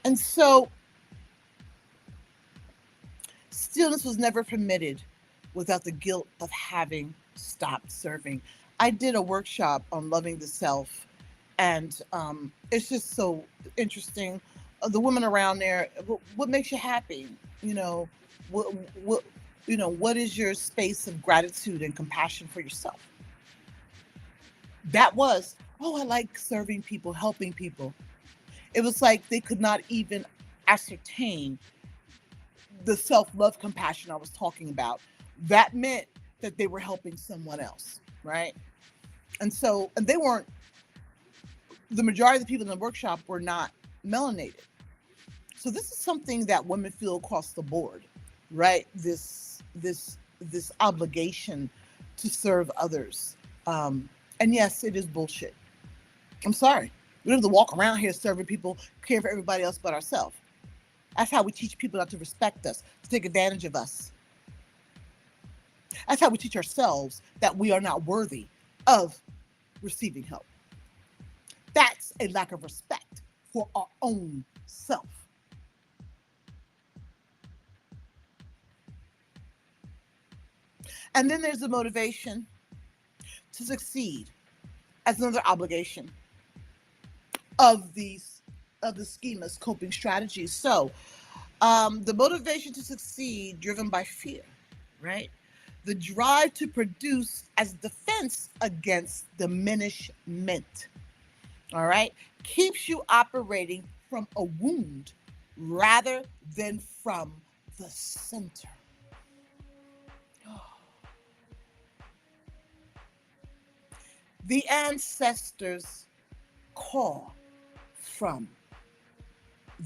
And so stillness was never permitted without the guilt of having stopped serving. I did a workshop on loving the self, and it's just so interesting. The women around there, what makes you happy? You know, what what what is your space of gratitude and compassion for yourself? That was, oh, I like serving people, helping people. It was like they could not even ascertain the self-love compassion I was talking about. That meant that they were helping someone else, right? And they weren't, the majority of the people in the workshop were not melanated. So this is something that women feel across the board, right? This obligation to serve others. And yes, it is bullshit. I'm sorry. We don't have to walk around here serving people, caring for everybody else but ourselves. That's how we teach people not to respect us, to take advantage of us. That's how we teach ourselves that we are not worthy of receiving help. That's a lack of respect for our own self. And then there's the motivation to succeed as another obligation of the schema's coping strategies. So the motivation to succeed driven by fear, right? The drive to produce as defense against diminishment, all right, keeps you operating from a wound rather than from the center. The ancestors call from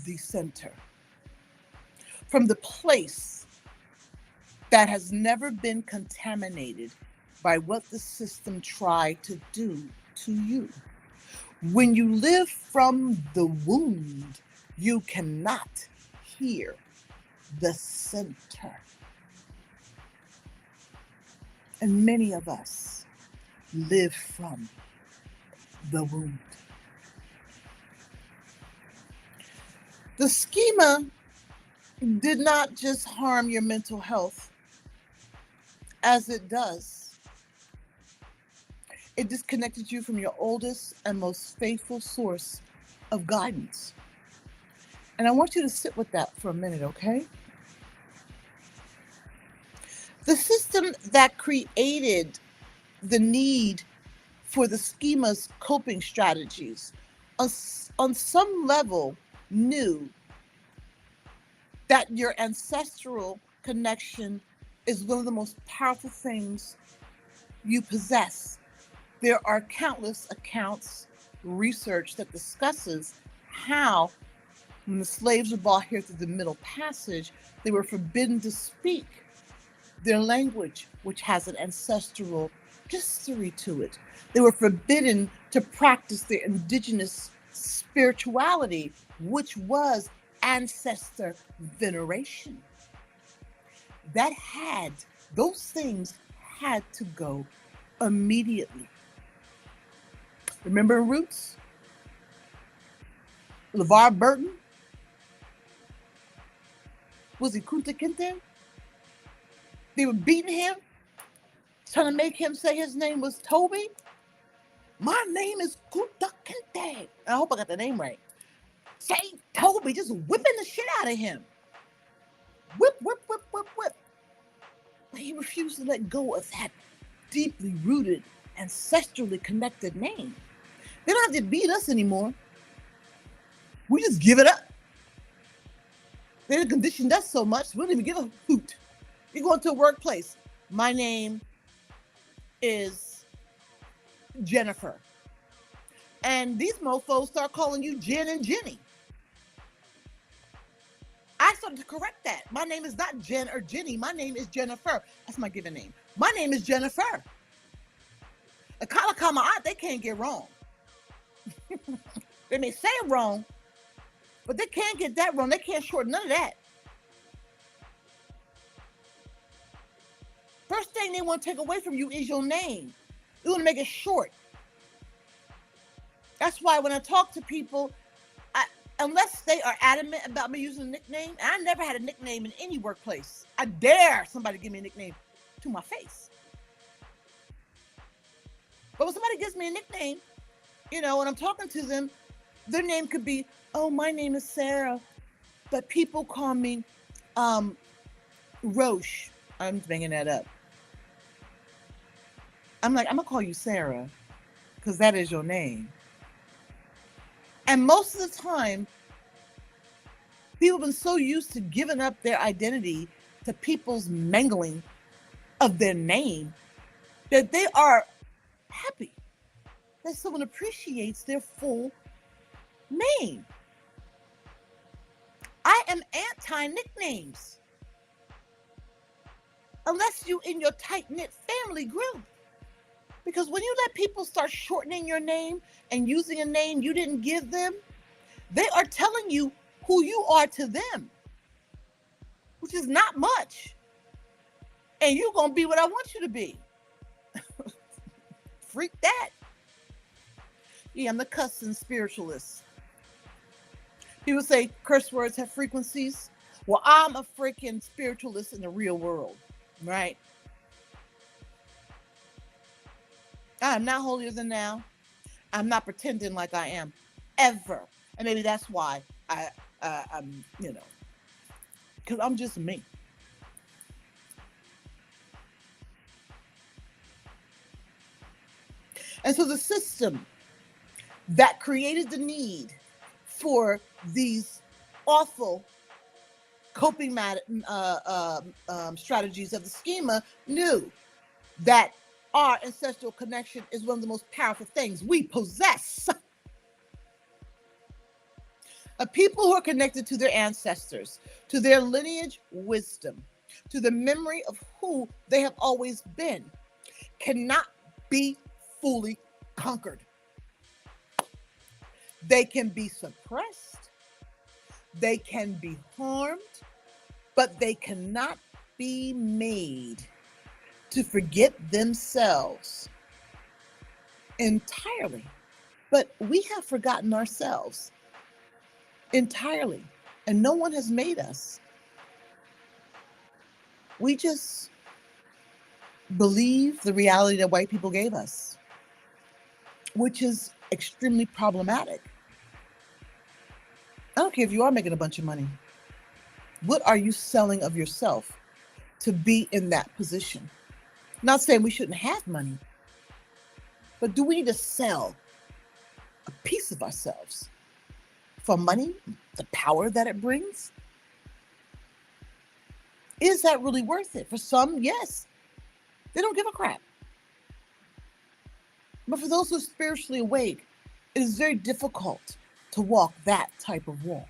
the center, from the place that has never been contaminated by what the system tried to do to you. When you live from the wound, you cannot hear the center. And many of us live from the wound. The schema did not just harm your mental health, as it does. It disconnected you from your oldest and most faithful source of guidance. And I want you to sit with that for a minute, okay? The system that created the need for the schema's coping strategies on some level knew that your ancestral connection is one of the most powerful things you possess. There are countless accounts, research that discusses how when the slaves were brought here through the Middle Passage, they were forbidden to speak their language, which has an ancestral history to it. They were forbidden to practice their indigenous spirituality, which was ancestor veneration. Those things had to go immediately. Remember Roots? LeVar Burton? Was he Kunta Kinte? They were beating him, trying to make him say his name was Toby. My name is Kunta Kinte. I hope I got the name right. Say Toby, just whipping the shit out of him. Whip, whip, whip, whip, whip. But he refused to let go of that deeply rooted, ancestrally connected name. They don't have to beat us anymore. We just give it up. They done conditioned us so much, we don't even give a hoot. You go into a workplace. My name is Jennifer. And these mofos start calling you Jen and Jenny. I I started to correct that. My name is not Jen or Jenny. My name is Jennifer. That's my given name. My name is Jennifer. A Kalakama aunt, they can't get wrong. They may say it wrong, but they can't get that wrong. They can't shorten none of that. First thing they want to take away from you is your name. They want to make it short. That's why when I talk to people, unless they are adamant about me using a nickname, and I never had a nickname in any workplace. I dare somebody give me a nickname to my face. But when somebody gives me a nickname, when I'm talking to them, their name could be, oh, my name is Sarah, but people call me Roche. I'm bringing that up. I'm like, I'm going to call you Sarah because that is your name. And most of the time, people have been so used to giving up their identity to people's mangling of their name that they are happy that someone appreciates their full name. I am anti-nicknames. Unless you in your tight-knit family group. Because when you let people start shortening your name and using a name you didn't give them, they are telling you who you are to them, which is not much. And you're going to be what I want you to be. Freak that. Yeah, I'm the cussing spiritualist. People say curse words have frequencies. Well, I'm a freaking spiritualist in the real world, right? I am not holier than thou. I'm not pretending like I am, ever. And maybe that's why I'm, because I'm just me. And so the system that created the need for these awful coping strategies of the schema knew that our ancestral connection is one of the most powerful things we possess. A people who are connected to their ancestors, to their lineage wisdom, to the memory of who they have always been, cannot be fully conquered. They can be suppressed, they can be harmed, but they cannot be made to forget themselves entirely. But we have forgotten ourselves entirely, and no one has made us. We just believe the reality that white people gave us, which is extremely problematic. I don't care if you are making a bunch of money. What are you selling of yourself to be in that position? Not saying we shouldn't have money, but do we need to sell a piece of ourselves for money, the power that it brings? Is that really worth it? For some, yes. They don't give a crap. But for those who are spiritually awake, it is very difficult to walk that type of walk.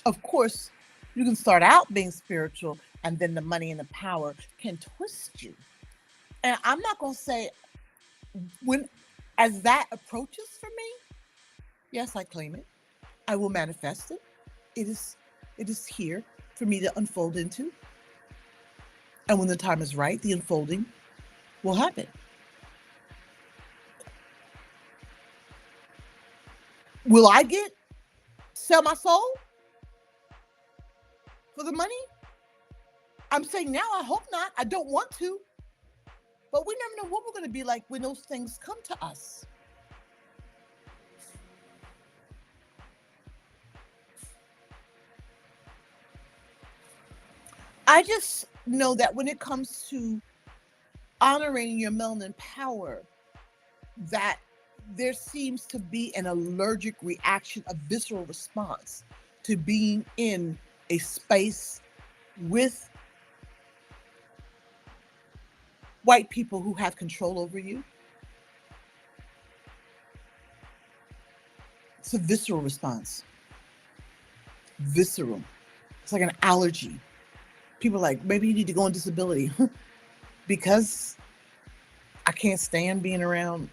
Of course, you can start out being spiritual and then the money and the power can twist you. And I'm not going to say as that approaches for me, yes, I claim it. I will manifest it. It is here for me to unfold into. And when the time is right, the unfolding will happen. Will I sell my soul for the money? I'm saying now, I hope not. I don't want to. But we never know what we're going to be like when those things come to us. I just know that when it comes to honoring your melanin power, that there seems to be an allergic reaction, a visceral response to being in a space with white people who have control over you. It's a visceral response. Visceral. It's like an allergy. People are like, maybe you need to go on disability because I can't stand being around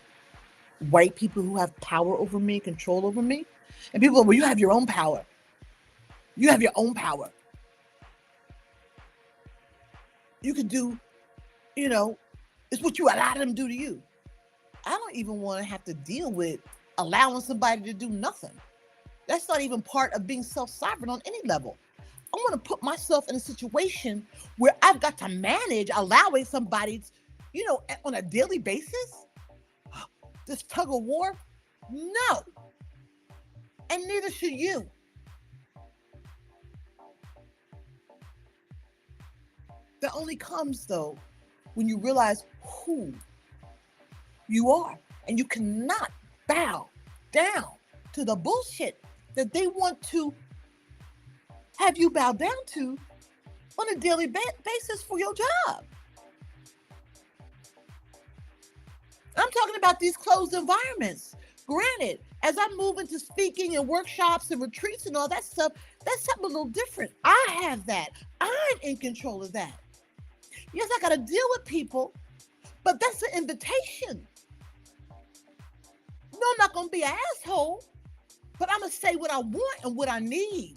white people who have power over me, control over me. And people are, well, you have your own power. You have your own power. You can do, you know, it's what you allow them to do to you. I don't even want to have to deal with allowing somebody to do nothing. That's not even part of being self-sovereign on any level. I want to put myself in a situation where I've got to manage allowing somebody, on a daily basis, this tug of war. No. And neither should you. That only comes, though, when you realize who you are. And you cannot bow down to the bullshit that they want to have you bow down to on a daily basis for your job. I'm talking about these closed environments. Granted, as I move into speaking and workshops and retreats and all that stuff, that's something a little different. I have that. I'm in control of that. Yes, I got to deal with people, but that's an invitation. No, I'm not going to be an asshole, but I'm going to say what I want and what I need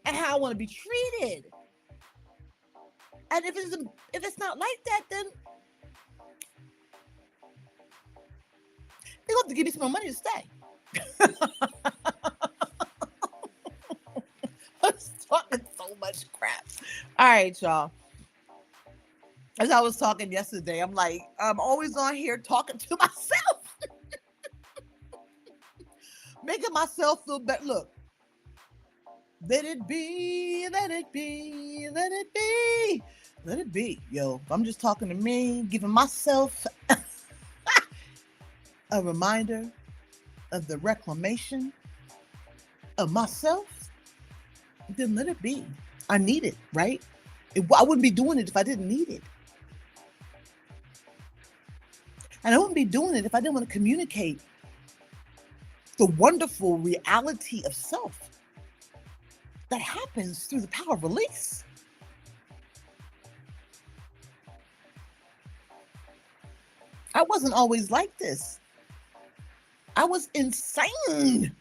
and how I want to be treated. And if it's not like that, then they're going to have to give me some more money to stay. I'm talking so much crap. All right, y'all. As I was talking yesterday, I'm like, I'm always on here talking to myself. Making myself feel better. Look. Let it be, let it be, let it be. Let it be, yo. I'm just talking to me, giving myself a reminder of the reclamation of myself. Then let it be. I need it, right? I wouldn't be doing it if I didn't need it. And I wouldn't be doing it if I didn't want to communicate the wonderful reality of self that happens through the power of release. I wasn't always like this. I was insane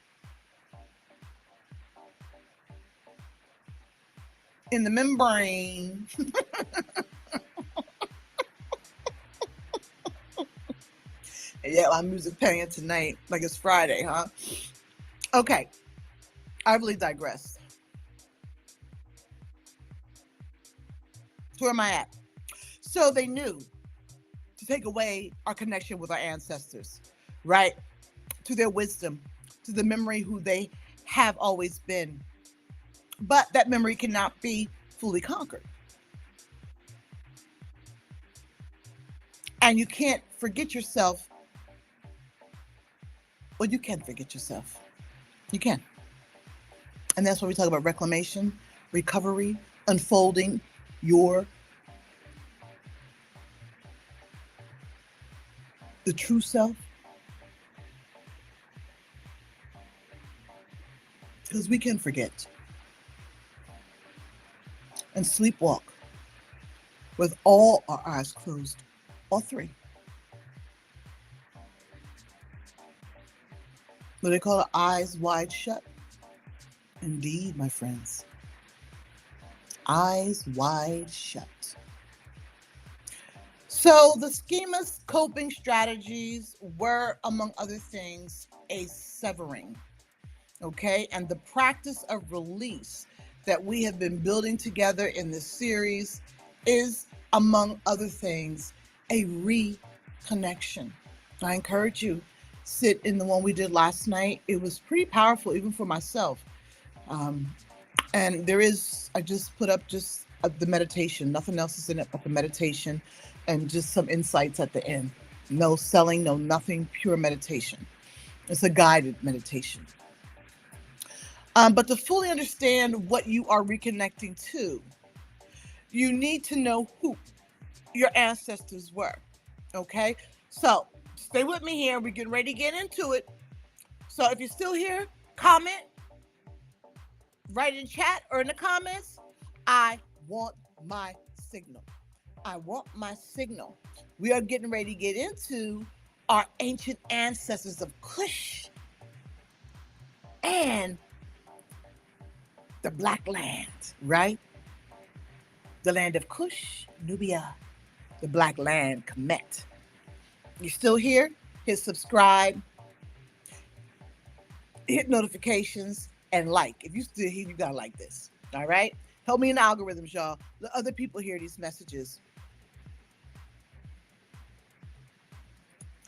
in the membrane. Yeah, my music playing tonight, like it's Friday, huh? Okay, I really digressed. So where am I at? So they knew to take away our connection with our ancestors, right? To their wisdom, to the memory who they have always been. But that memory cannot be fully conquered. And you can't forget yourself. Well, you can forget yourself. You can. And that's why we talk about reclamation, recovery, unfolding the true self. Because we can forget and sleepwalk with all our eyes closed, all three. What they call it, eyes wide shut. Indeed, my friends. Eyes wide shut. So the schema's coping strategies were, among other things, a severing. Okay, and the practice of release that we have been building together in this series is, among other things, a reconnection. I encourage you, sit in the one we did last night. It was pretty powerful, even for myself. And I just put up just the meditation. Nothing else is in it but the meditation and just some insights at the end. No selling, no nothing, pure meditation. It's a guided meditation. But to fully understand what you are reconnecting to, you need to know who your ancestors were. Okay? So stay with me here. We're getting ready to get into it. So if you're still here, comment, write in chat or in the comments, I want my signal. I want my signal. We are getting ready to get into our ancient ancestors of Kush and the Black Land, right? The land of Kush, Nubia, the Black Land, Kemet. You still here? Hit subscribe, hit notifications, and like. If you still here, you gotta like this. All right? Help me in the algorithms, y'all. Let other people hear these messages.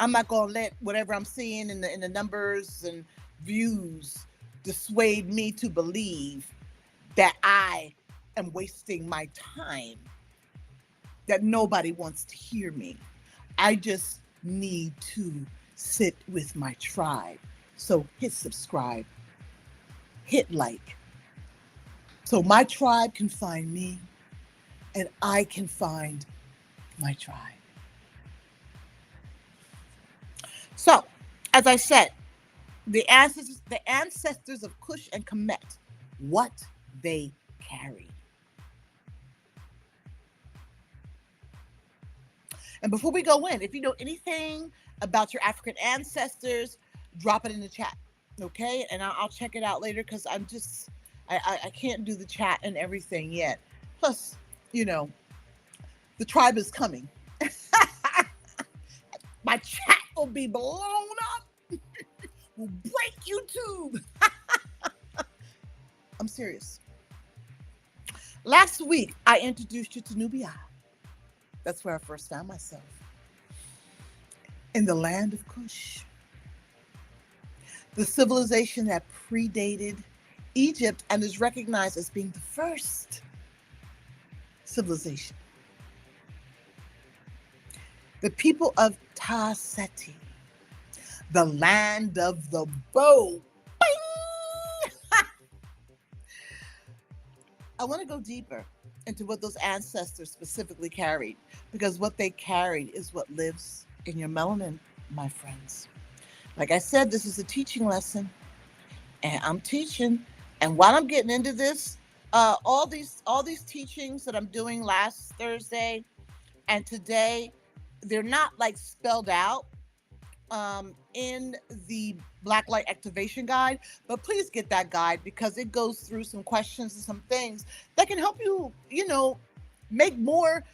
I'm not gonna let whatever I'm seeing in the numbers and views dissuade me to believe that I am wasting my time, that nobody wants to hear me. I just need to sit with my tribe. So hit subscribe, hit like, so my tribe can find me and I can find my tribe. So, as I said, the ancestors of Kush and Kemet, what they carried. And before we go in, if you know anything about your African ancestors, drop it in the chat, okay? And I'll check it out later because I can't do the chat and everything yet. Plus, the tribe is coming. My chat will be blown up. Will break YouTube. I'm serious. Last week, I introduced you to Nubia. That's where I first found myself. In the land of Kush. The civilization that predated Egypt and is recognized as being the first civilization. The people of Ta-Seti, the land of the bow. I want to go deeper into what those ancestors specifically carried, because what they carried is what lives in your melanin, my friends. Like I said, this is a teaching lesson, and I'm teaching. And while I'm getting into this, all these teachings that I'm doing last Thursday and today, they're not like spelled out in the Black Light Activation Guide, but please get that guide because it goes through some questions and some things that can help you, make more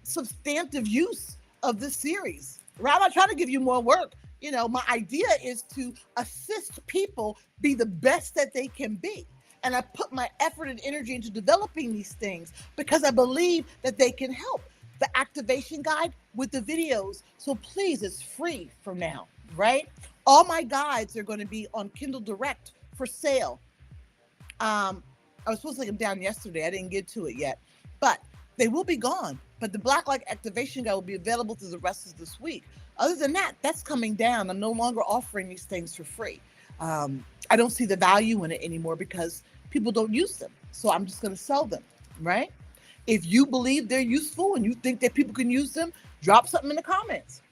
substantive use of this series. Right? I'm not trying to give you more work. My idea is to assist people be the best that they can be. And I put my effort and energy into developing these things because I believe that they can help. The activation guide with the videos. So please, it's free from now, right? All my guides are going to be on Kindle Direct for sale. I was supposed to take them down yesterday. I didn't get to it yet, but they will be gone. But the Black Light Activation Guide will be available through the rest of this week. Other than that, that's coming down. I'm no longer offering these things for free. I don't see the value in it anymore because people don't use them. So I'm just going to sell them, right? If you believe they're useful and you think that people can use them, drop something in the comments.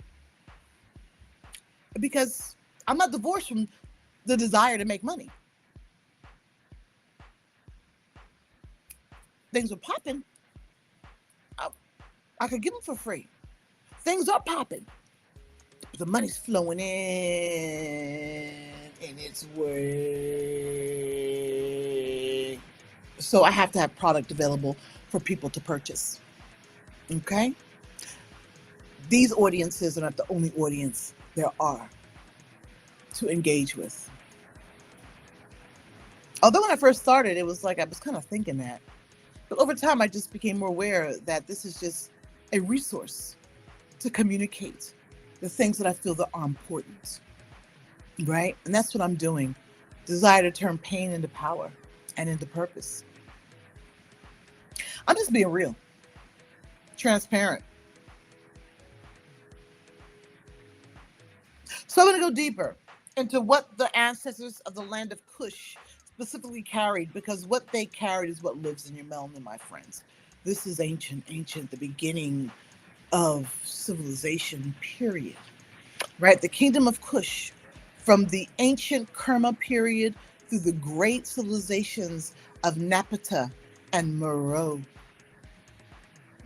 Because I'm not divorced from the desire to make money. Things are popping. I could give them for free. Things are popping. The money's flowing in and it's worth. So I have to have product available for people to purchase. Okay? These audiences are not the only audience there are to engage with. Although when I first started, it was like I was kind of thinking that. But over time, I just became more aware that this is just a resource to communicate the things that I feel that are important. Right? And that's what I'm doing. Desire to turn pain into power and into purpose. I'm just being real, transparent. So I'm going to go deeper into what the ancestors of the land of Kush specifically carried, because what they carried is what lives in your melanin, my friends. This is ancient, the beginning of civilization, period. Right? The kingdom of Kush, from the ancient Kerma period through the great civilizations of Napata and Meroe.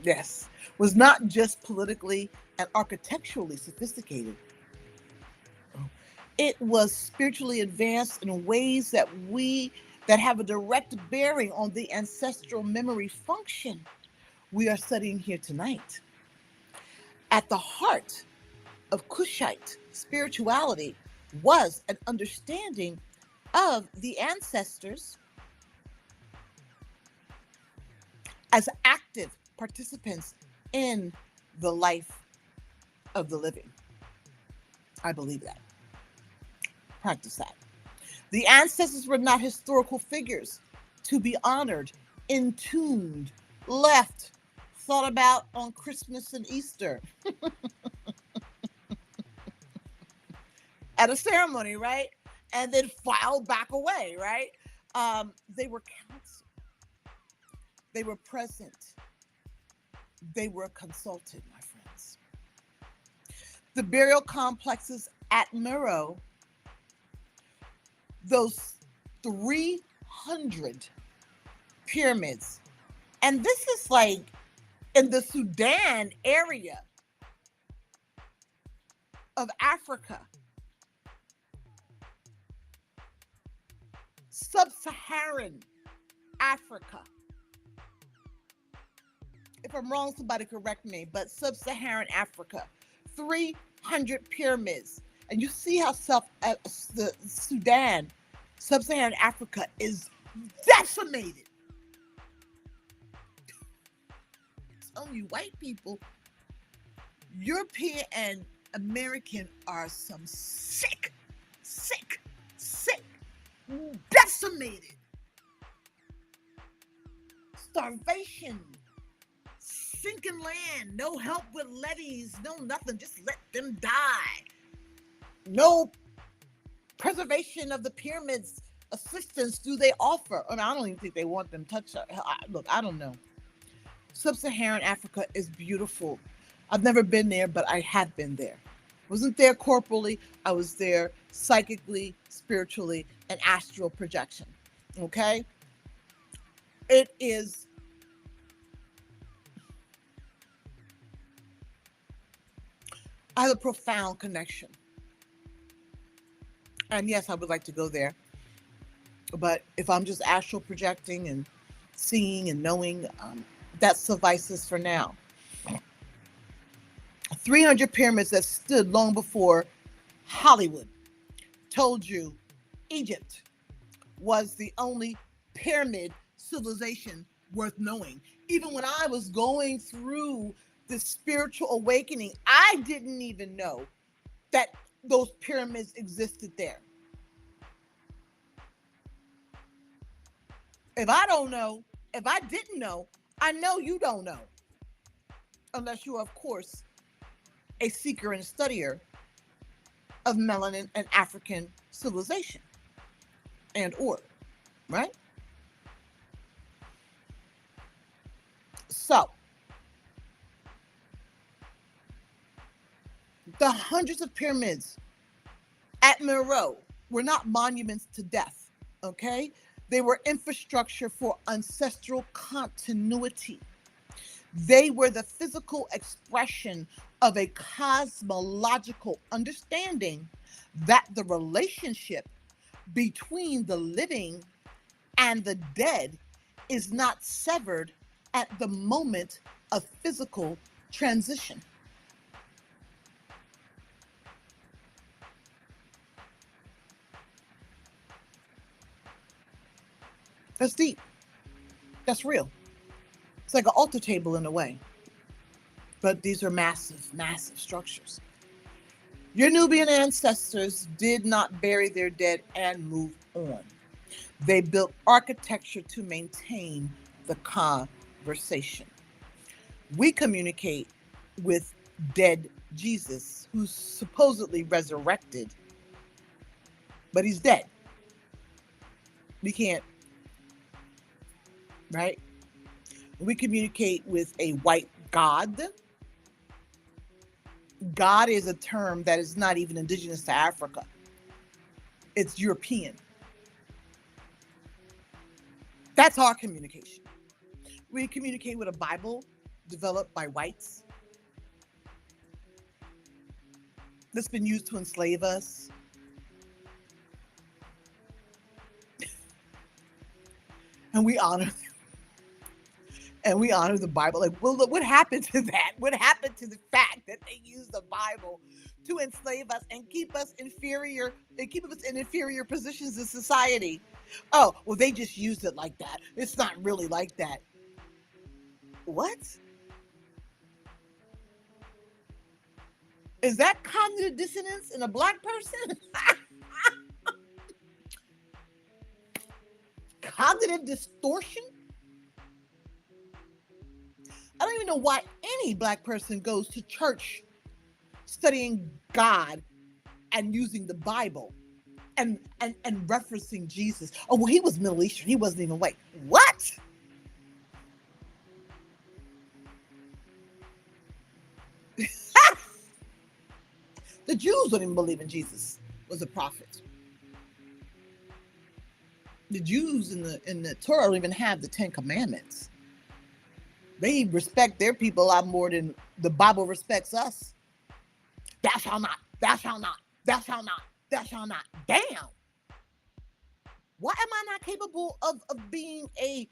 Yes, was not just politically and architecturally sophisticated. It was spiritually advanced in ways that have a direct bearing on the ancestral memory function we are studying here tonight. At the heart of Kushite spirituality was an understanding of the ancestors as active participants in the life of the living. I believe that. Practice that. The ancestors were not historical figures to be honored, entombed, left, thought about on Christmas and Easter at a ceremony, right? And then filed back away, right? They were counseled, they were present, they were consulted, my friends. The burial complexes at Meroe, those 300 pyramids, and this is like in the Sudan area of Africa, sub-Saharan Africa. If I'm wrong, somebody correct me, but sub-Saharan Africa, 300 pyramids. And you see how the Sudan, sub-Saharan Africa is decimated. It's only white people. European and American are some sick, decimated. Starvation, sinking land, no help with levees, no nothing, just let them die. No preservation of the pyramids assistance do they offer? And I don't even think they want them touched. Look, I don't know. Sub-Saharan Africa is beautiful. I've never been there, but I have been there. Wasn't there corporally, I was there psychically, spiritually, and astral projection. Okay? It is I have a profound connection. And yes, I would like to go there. But if I'm just astral projecting and seeing and knowing, that suffices for now. 300 pyramids that stood long before Hollywood told you Egypt was the only pyramid civilization worth knowing. Even when I was going through this spiritual awakening, I didn't even know that those pyramids existed there. If I don't know, if I didn't know, I know you don't know. Unless you are, of course, a seeker and studier of melanin and African civilization and order, right? So, the hundreds of pyramids at Meroe were not monuments to death, okay? They were infrastructure for ancestral continuity. They were the physical expression of a cosmological understanding that the relationship between the living and the dead is not severed at the moment of physical transition. That's deep. That's real. It's like an altar table in a way. But these are massive, massive structures. Your Nubian ancestors did not bury their dead and move on. They built architecture to maintain the conversation. We communicate with dead Jesus, who's supposedly resurrected, but he's dead. We can't, right? We communicate with a white God. God is a term that is not even indigenous to Africa. It's European. That's our communication. We communicate with a Bible developed by whites that's been used to enslave us. And we honor the Bible. Like, well, look, what happened to that? What happened to the fact that they used the Bible to enslave us and keep us inferior and keep us in inferior positions in society? Oh, well, they just used it like that. It's not really like that. What? Is that cognitive dissonance in a black person? Cognitive distortion? I don't even know why any black person goes to church studying God and using the Bible and referencing Jesus. Oh, well, he was Middle Eastern. He wasn't even white. What? The Jews don't even believe in Jesus was a prophet. The Jews in the Torah don't even have the Ten Commandments. They respect their people a lot more than the Bible respects us. Thou shalt not, thou shalt not, thou shalt not, thou shalt not. Damn. Why am I not capable of being a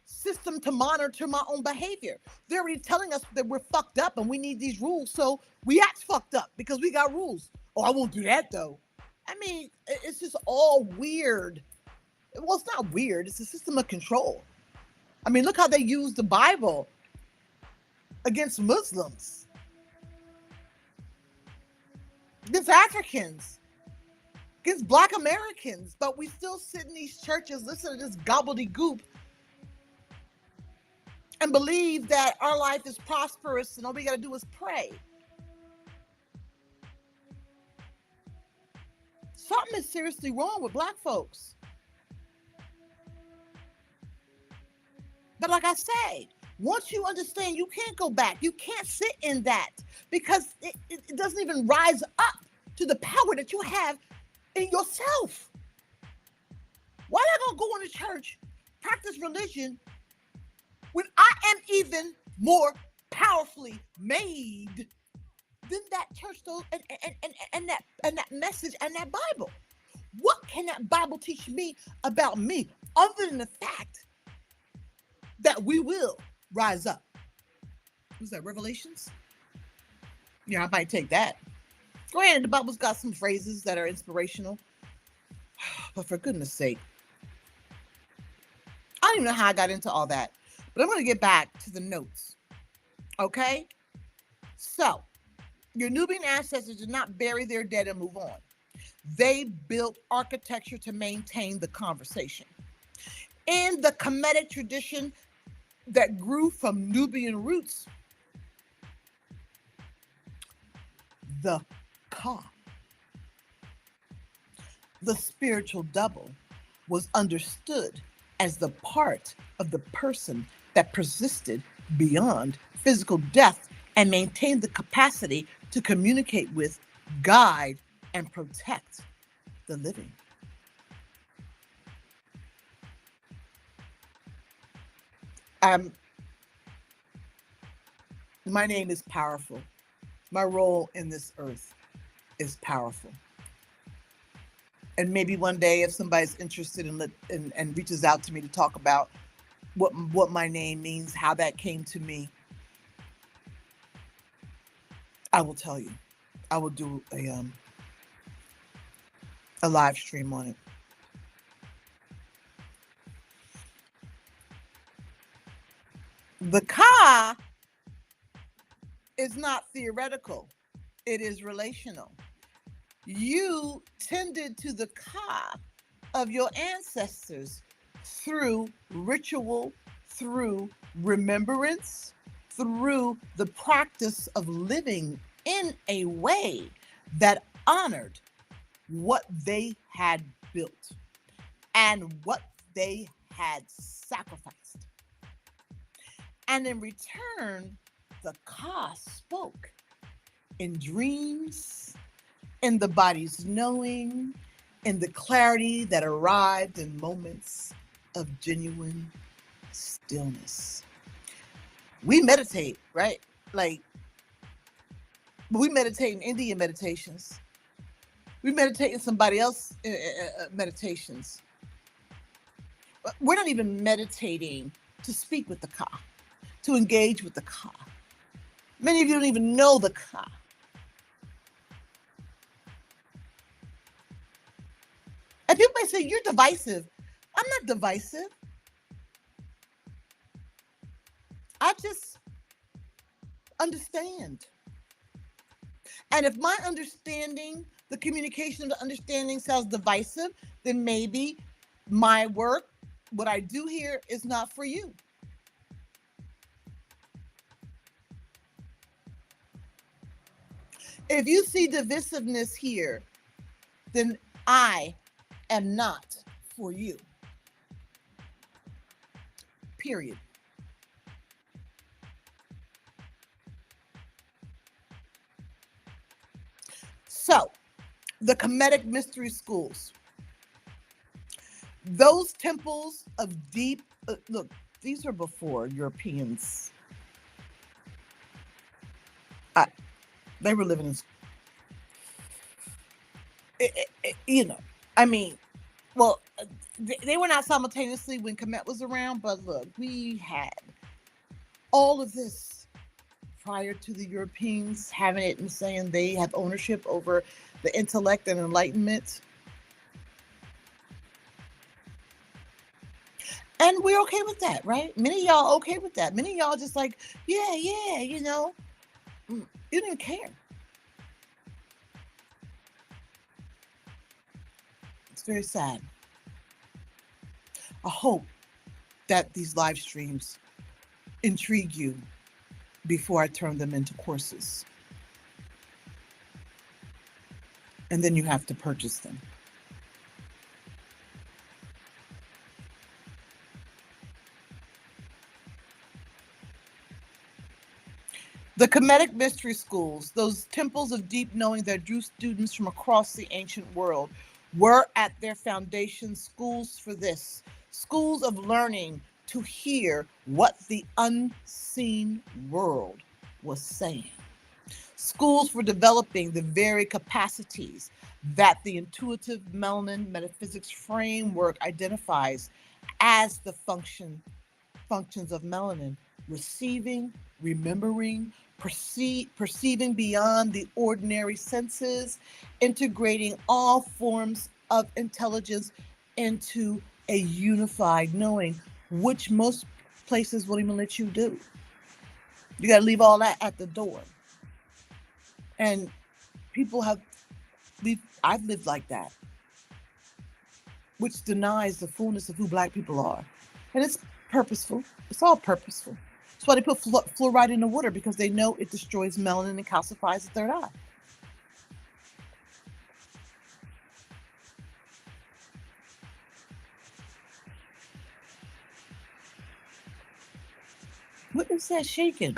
system to monitor my own behavior? They're already telling us that we're fucked up and we need these rules, so we act fucked up because we got rules. Oh, I won't do that though. I mean, it's just all weird. Well, it's not weird. It's a system of control. I mean, look how they use the Bible against Muslims, against Africans, against Black Americans, but we still sit in these churches, listen to this gobbledygook, and believe that our life is prosperous and all we got to do is pray. Something is seriously wrong with Black folks. But like I say, once you understand, you can't go back. You can't sit in that because it doesn't even rise up to the power that you have in yourself. Why am I going to go into church, practice religion, when I am even more powerfully made than that church though, and that message and that Bible? What can that Bible teach me about me other than the fact that we will rise up? Was that Revelations? Yeah, I might take that. Go ahead, the Bible's got some phrases that are inspirational. But for goodness sake, I don't even know how I got into all that. But I'm going to get back to the notes. Okay? So, your Nubian ancestors did not bury their dead and move on. They built architecture to maintain the conversation. In the Kemetic tradition that grew from Nubian roots, the Ka, the spiritual double, was understood as the part of the person that persisted beyond physical death and maintained the capacity to communicate with, guide, and protect the living. My name is powerful. My role in this earth is powerful. And maybe one day, if somebody's interested and reaches out to me to talk about what my name means, how that came to me, I will tell you. I will do a live stream on it. The Ka is not theoretical. It is relational. You tended to the Ka of your ancestors through ritual, through remembrance, through the practice of living in a way that honored what they had built and what they had sacrificed. And in return, the Ka spoke in dreams, in the body's knowing, in the clarity that arrived in moments of genuine stillness. We meditate, right? Like, we meditate in Indian meditations. We meditate in somebody else's meditations. But we're not even meditating to speak with the Ka, to engage with the Ka. Many of you don't even know the Ka. And people may say, you're divisive. I'm not divisive. I just understand. And if my understanding, the communication of the understanding sounds divisive, then maybe my work, what I do here, is not for you. If you see divisiveness here, then I am not for you. Period. So, the Kemetic mystery schools, those temples of deep, look, these are before Europeans. I, they were living in, you know, I mean, well, they were not simultaneously when Kemet was around, but look, we had all of this prior to the Europeans having it and saying they have ownership over the intellect and enlightenment. And we're okay with that, right? Many of y'all okay with that. Many of y'all just like, yeah, you know, you didn't care. It's very sad. I hope that these live streams intrigue you before I turn them into courses. And then you have to purchase them. The Kemetic mystery schools, those temples of deep knowing that drew students from across the ancient world, were at their foundation schools for this, schools of learning to hear what the unseen world was saying. Schools for developing the very capacities that the intuitive Melanin metaphysics framework identifies as the functions of melanin: receiving, remembering, perceiving beyond the ordinary senses, integrating all forms of intelligence into a unified knowing, which most places won't even let you do. You got to leave all that at the door. And people have, I've lived like that, which denies the fullness of who Black people are. And it's purposeful. It's all purposeful. That's why they put fluoride in the water, because they know it destroys melanin and calcifies the third eye. What is that shaking?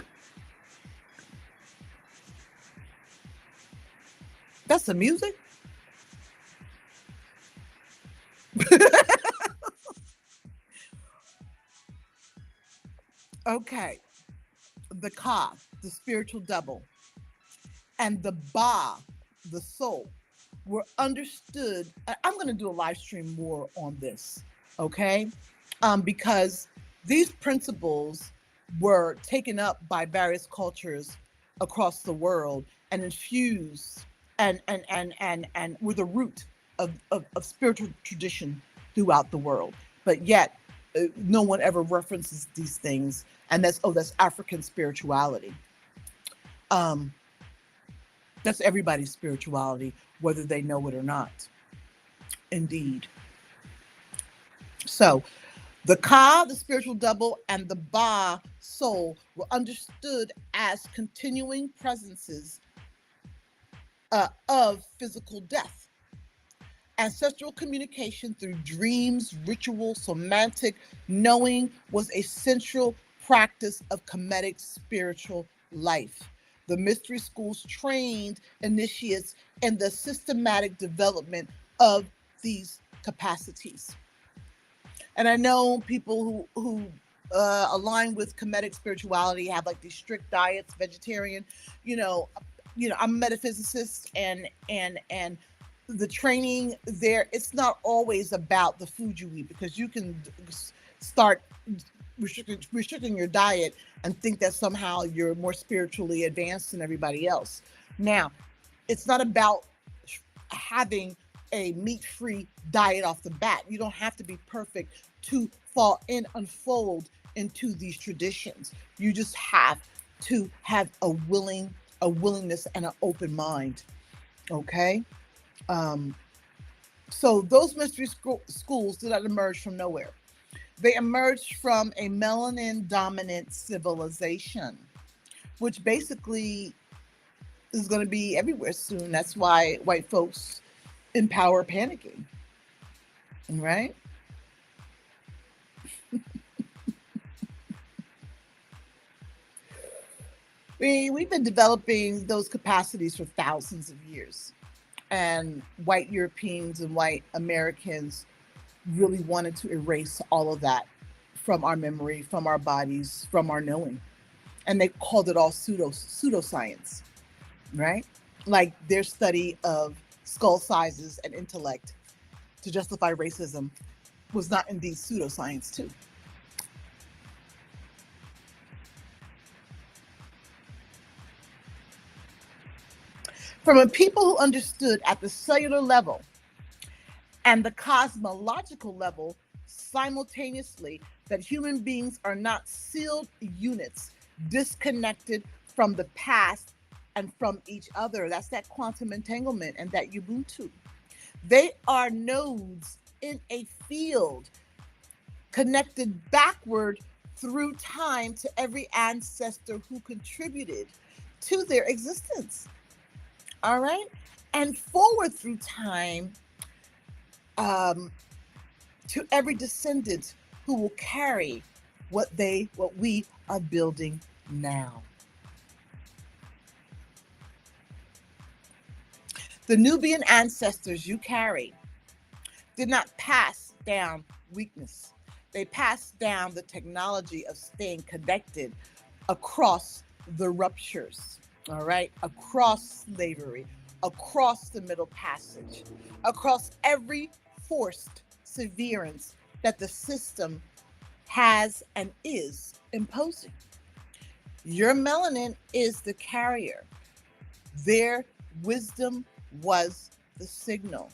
That's the music? Okay. The Ka, the spiritual double, and the Ba, the soul, were understood. I'm going to do a live stream more on this, okay? Because these principles were taken up by various cultures across the world and infused and were the root of spiritual tradition throughout the world. But yet, no one ever references these things, and that's African spirituality. Um, that's everybody's spirituality, whether they know it or not. Indeed. So, the Ka, the spiritual double, and the Ba, soul, were understood as continuing presences of physical death. Ancestral communication through dreams, ritual, somatic knowing was a central practice of Kemetic spiritual life. The mystery schools trained initiates in the systematic development of these capacities. And I know people who align with Kemetic spirituality have like these strict diets, vegetarian. You know, I'm a metaphysicist, and the training there. It's not always about the food you eat, because you can start restricting your diet and think that somehow you're more spiritually advanced than everybody else. Now, it's not about having a meat-free diet off the bat. You don't have to be perfect to fall in unfold into these traditions. You just have to have a willingness and an open mind. Okay. Um, so those mystery schools did not emerge from nowhere. They emerged from a melanin dominant civilization, which basically is going to be everywhere soon. That's why white folks in power are panicking, right? We've been developing those capacities for thousands of years. And white Europeans and white Americans really wanted to erase all of that from our memory, from our bodies, from our knowing. And they called it all pseudoscience, right? Like their study of skull sizes and intellect to justify racism was not indeed pseudoscience too. From a people who understood at the cellular level and the cosmological level simultaneously that human beings are not sealed units, disconnected from the past and from each other. That's that quantum entanglement and that Ubuntu. They are nodes in a field connected backward through time to every ancestor who contributed to their existence. All right. And forward through time um, to every descendant who will carry what we are building now. The Nubian ancestors you carry did not pass down weakness. They passed down the technology of staying connected across the ruptures, all right, across slavery, across the Middle Passage, across every forced severance that the system has and is imposing. Your melanin is the carrier. Their wisdom was the signal.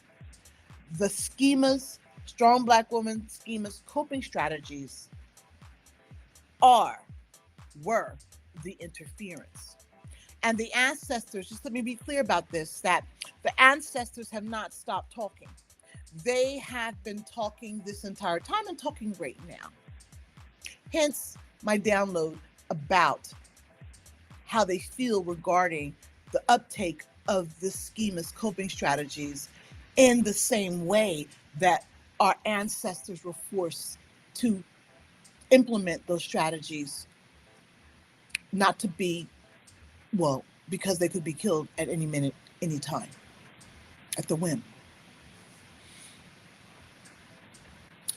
The schemas, strong Black woman schemas, coping strategies are, were the interference. And the ancestors, just let me be clear about this, that the ancestors have not stopped talking. They have been talking this entire time and talking right now. Hence my download about how they feel regarding the uptake of this schema's coping strategies in the same way that our ancestors were forced to implement those strategies, not to be, well, because they could be killed at any minute, any time, at the whim.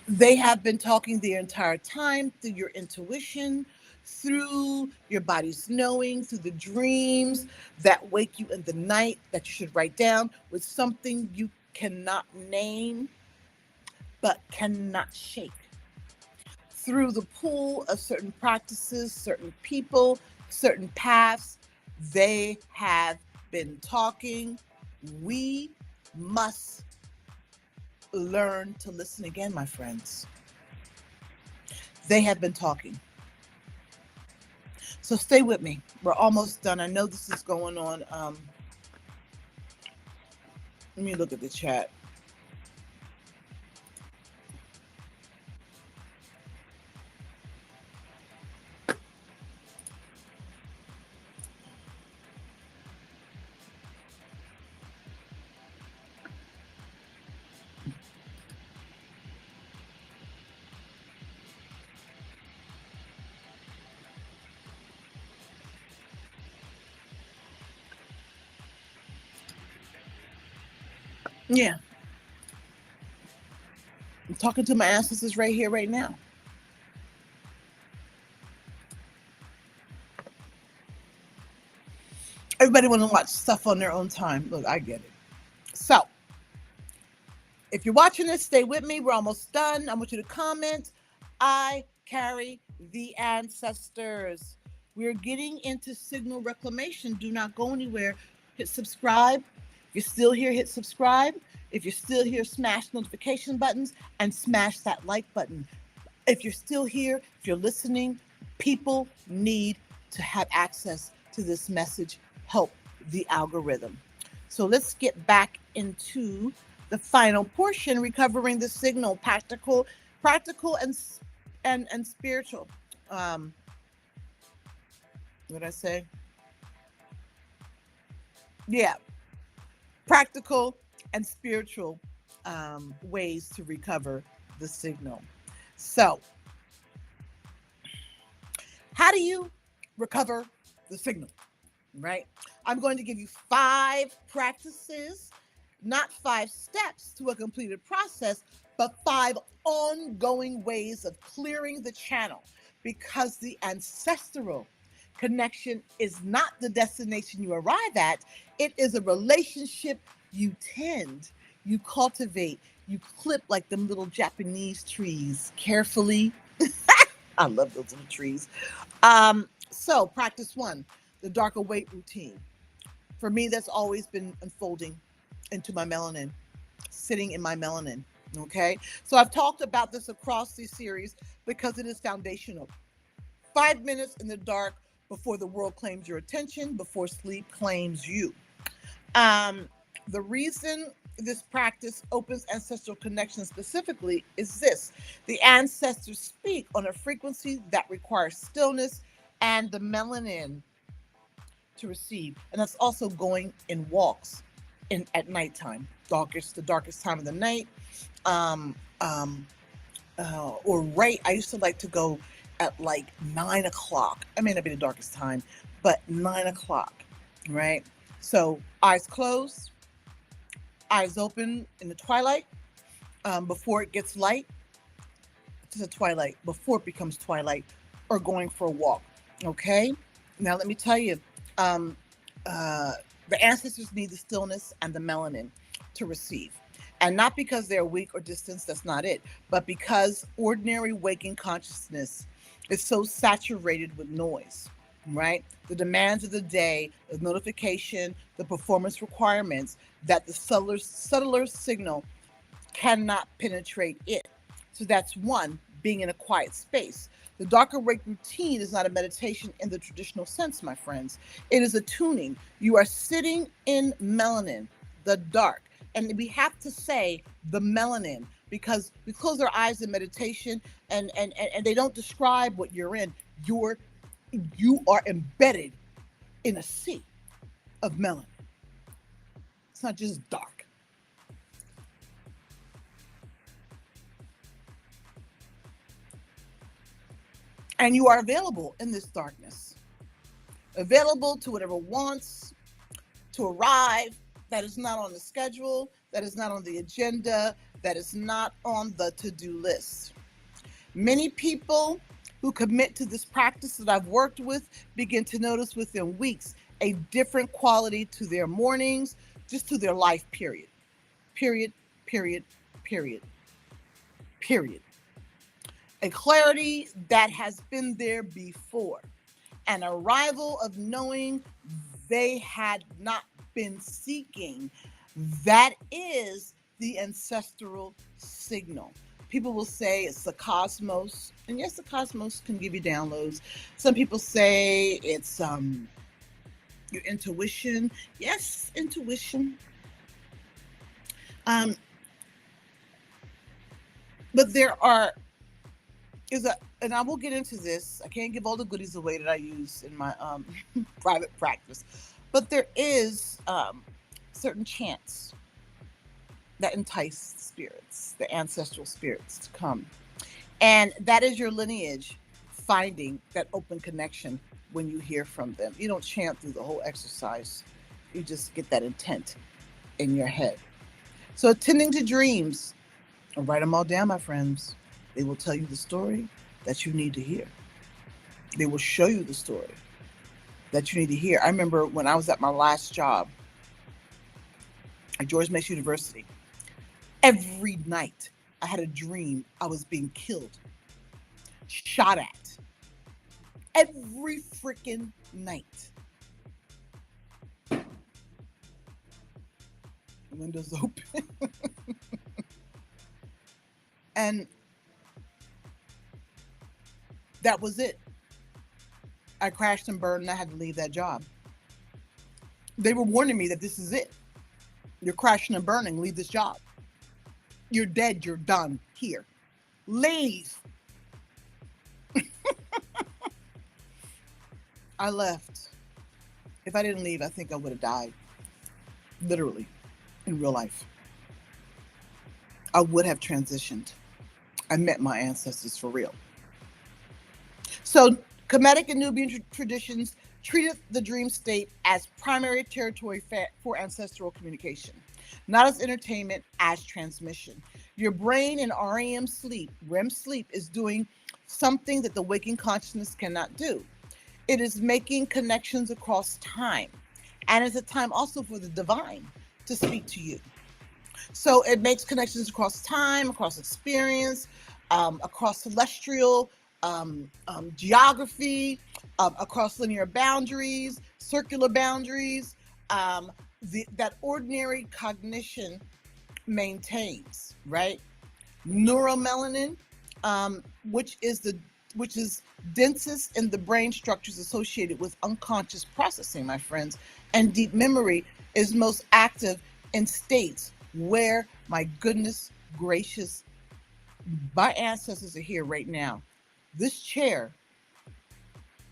They have been talking the entire time through your intuition, through your body's knowing, through the dreams that wake you in the night that you should write down with something you cannot name but cannot shake. Through the pool of certain practices, certain people, certain paths, they have been talking. We must learn to listen again, my friends. They have been talking. So stay with me. We're almost done. I know this is going on. Let me look at the chat. Yeah, talking to my ancestors right here, right now. Everybody want to watch stuff on their own time. Look, I get it. So, if you're watching this, stay with me. We're almost done. I want you to comment. I carry the ancestors. We're getting into signal reclamation. Do not go anywhere. Hit subscribe. If you're still here, hit subscribe. If you're still here, smash notification buttons and smash that like button. If you're still here, if you're listening, people need to have access to this message. Help the algorithm. So let's get back into the final portion, recovering the signal, practical and spiritual. What did I say? Yeah, practical and spiritual ways to recover the signal. So, how do you recover the signal? Right? I'm going to give you 5 practices, not 5 steps to a completed process, but 5 ongoing ways of clearing the channel, because the ancestral connection is not the destination you arrive at. It is a relationship you tend, you cultivate, you clip like them little Japanese trees carefully. I love those little trees. So practice 1, the dark awake routine. For me, that's always been unfolding into my melanin, sitting in my melanin. Okay. So I've talked about this across these series because it is foundational. 5 minutes in the dark before the world claims your attention, before sleep claims you. The reason this practice opens ancestral connection specifically is this: the ancestors speak on a frequency that requires stillness and the melanin to receive. And that's also going in walks at nighttime, the darkest time of the night. Um, um, or right, I used to like to go at like 9 o'clock. I may not be the darkest time, but 9 o'clock, right? So eyes closed, eyes open in the twilight, before it gets light. To the twilight, before it becomes twilight, or going for a walk. Okay. Now let me tell you, um, the ancestors need the stillness and the melanin to receive. And not because they're weak or distant, that's not it, but because ordinary waking consciousness is so saturated with noise, right? The demands of the day, the notification, the performance requirements, that the subtler signal cannot penetrate it. So that's 1, being in a quiet space. The dark awake routine is not a meditation in the traditional sense, my friends. It is a tuning. You are sitting in melanin, the dark. And we have to say the melanin, because we close our eyes in meditation and they don't describe what you're in. You are embedded in a sea of melanin. It's not just dark. And you are available in this darkness, available to whatever wants to arrive, that is not on the schedule, that is not on the agenda, that is not on the to-do list. Many people who commit to this practice that I've worked with begin to notice within weeks a different quality to their mornings, just to their life, period. Period, period, period, period. A clarity that has been there before. An arrival of knowing they had not been seeking. That is the ancestral signal. People will say it's the cosmos. And yes, the cosmos can give you downloads. Some people say it's your intuition. Yes, intuition. Um, but and I will get into this. I can't give all the goodies away that I use in my private practice, but there is certain chants that entice spirits, the ancestral spirits, to come. And that is your lineage finding that open connection when you hear from them. You don't chant through the whole exercise. You just get that intent in your head. So attending to dreams, And write them all down, my friends. They will tell you the story that you need to hear. They will show you the story that you need to hear. I remember when I was at my last job at George Mason University, every night I had a dream I was being killed, shot at. Every freaking night. Windows open. And that was it. I crashed and burned and I had to leave that job. They were warning me that this is it. You're crashing and burning. Leave this job. You're dead. You're done here. Leave. I left. If I didn't leave, I think I would have died. Literally, in real life. I would have transitioned. I met my ancestors for real. So, Kemetic and Nubian traditions treated the dream state as primary territory for ancestral communication, not as entertainment, as transmission. Your brain in REM sleep, REM sleep, is doing something that the waking consciousness cannot do. It is making connections across time, and it's a time also for the divine to speak to you. So it makes connections across time, across experience, across celestial geography, across linear boundaries, circular boundaries, that ordinary cognition maintains, right? Neuromelanin, which is densest in the brain structures associated with unconscious processing, my friends, and deep memory is most active in states where, my goodness gracious, my ancestors are here right now. This chair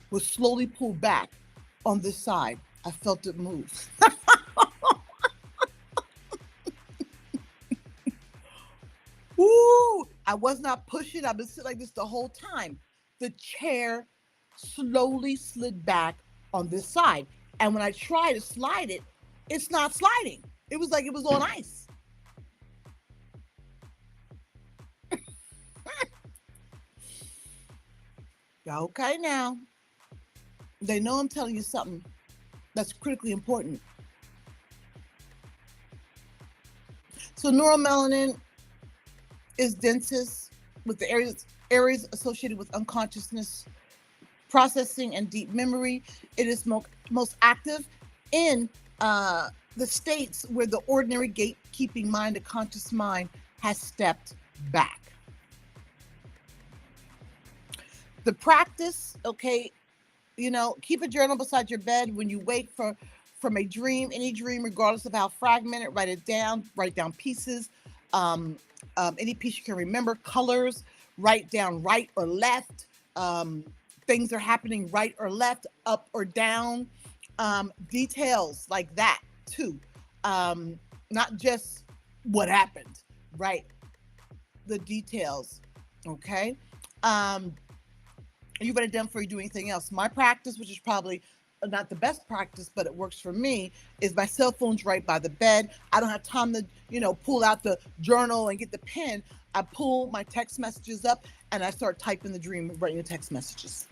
was slowly pulled back on this side. I felt it move. Ooh, I was not pushing. I've been sitting like this the whole time. The chair slowly slid back on this side. And when I try to slide it, it's not sliding. It was like it was on ice. Okay, now. They know I'm telling you something that's critically important. So neuromelanin is densest with the areas associated with unconsciousness processing and deep memory. It is most active in the states where the ordinary gatekeeping mind, the conscious mind, has stepped back. The practice, okay, keep a journal beside your bed when you wake from a dream, any dream, regardless of how fragmented. Write down pieces, any piece you can remember, colors. Write down right or left. Things are happening right or left, up or down. Details like that too. Not just what happened, right? The details. Okay. You better done before you do anything else. My practice, which is probably not the best practice, but it works for me, is my cell phone's right by the bed. I don't have time to, pull out the journal and get the pen. I pull my text messages up and I start typing the dream, writing the text messages,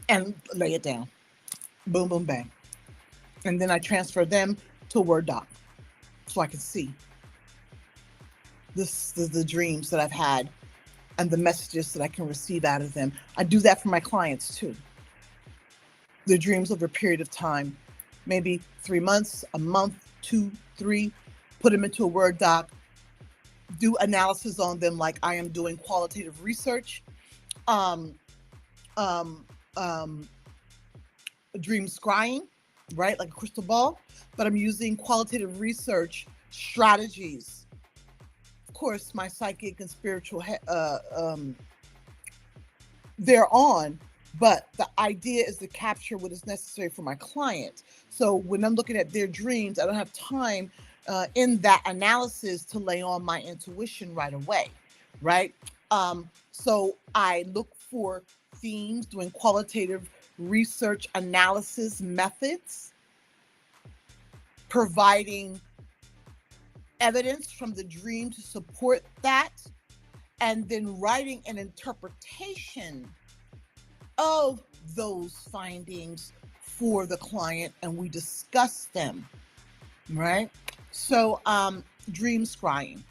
and lay it down. Boom, boom, bang. And then I transfer them to a Word doc so I can see the dreams that I've had and the messages that I can receive out of them. I do that for my clients too. Their dreams over a period of time, maybe 3 months, a month, 2, 3, put them into a Word doc, do analysis on them like I am doing qualitative research, um, um, um, dream scrying, right? Like a crystal ball, but I'm using qualitative research strategies. Of course, my psychic and spiritual, they're on, but the idea is to capture what is necessary for my client. So when I'm looking at their dreams, I don't have time in that analysis to lay on my intuition right away, right? So I look for themes, doing qualitative research analysis methods, providing evidence from the dream to support that, and then writing an interpretation of those findings for the client, and we discuss them, right? So, dream scrying,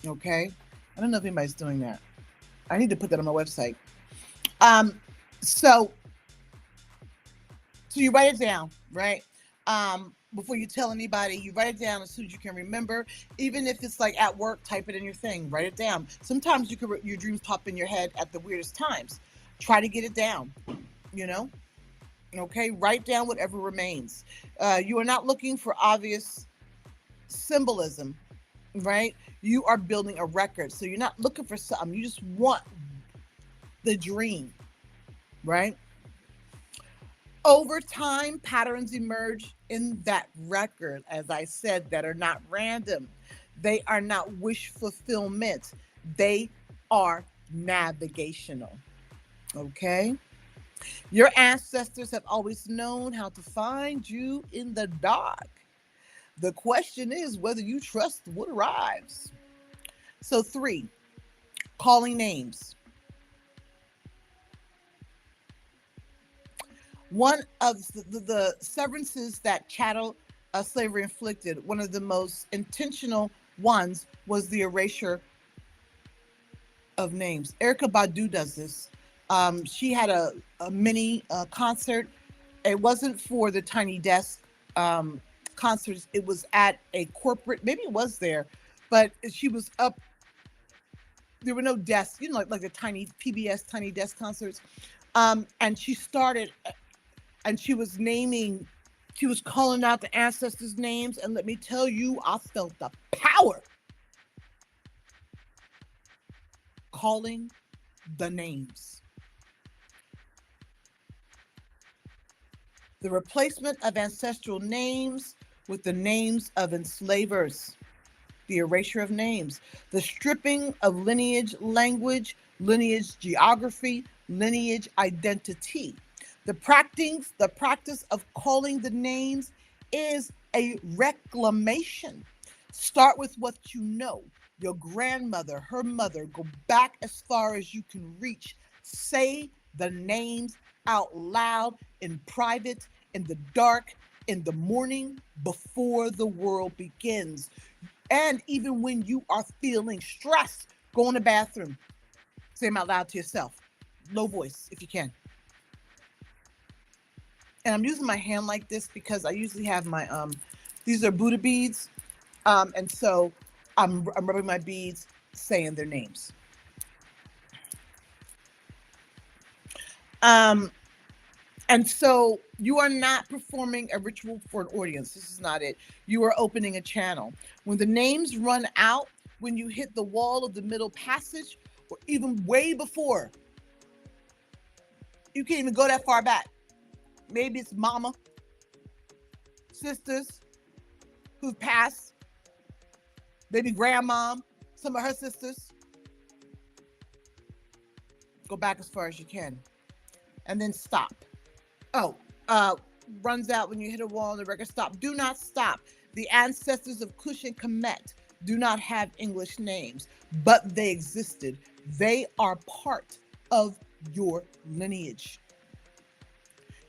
okay? I don't know if anybody's doing that. I need to put that on my website. Um, so, so you write it down, right? Before you tell anybody, you write it down as soon as you can remember. Even if it's like at work, type it in your thing, write it down. Sometimes your dreams pop in your head at the weirdest times. Try to get it down, you know? Okay, write down whatever remains. You are not looking for obvious symbolism, right? You are building a record. So you're not looking for something. You just want the dream, right? Over time, patterns emerge in that record, as I said, that are not random. They are not wish fulfillment. They are navigational. Okay? Your ancestors have always known how to find you in the dark. The question is whether you trust what arrives. So, 3, calling names. One of the severances that chattel slavery inflicted, one of the most intentional ones, was the erasure of names. Erica Badu does this. She had a mini concert. It wasn't for the Tiny Desk concerts. It was at a corporate, maybe it was there, but she was up. There were no desks, like the tiny PBS Tiny Desk concerts. And she started, and she was calling out the ancestors' names. And let me tell you, I felt the power calling the names. The replacement of ancestral names with the names of enslavers. The erasure of names. The stripping of lineage language, lineage geography, lineage identity. The practice of calling the names is a reclamation. Start with what you know. Your grandmother, her mother, go back as far as you can reach. Say the names out loud, in private, in the dark, in the morning, before the world begins. And even when you are feeling stressed, go in the bathroom. Say them out loud to yourself. Low voice, if you can. And I'm using my hand like this because I usually have my, these are Buddha beads. And so I'm rubbing my beads, saying their names. And so you are not performing a ritual for an audience. This is not it. You are opening a channel. When the names run out, when you hit the wall of the middle passage, or even way before, you can't even go that far back. Maybe it's mama, sisters who've passed, maybe grandmom, some of her sisters. Go back as far as you can. And then stop. Runs out when you hit a wall and the record stop. Do not stop. The ancestors of Cush and Kemet do not have English names, but they existed. They are part of your lineage.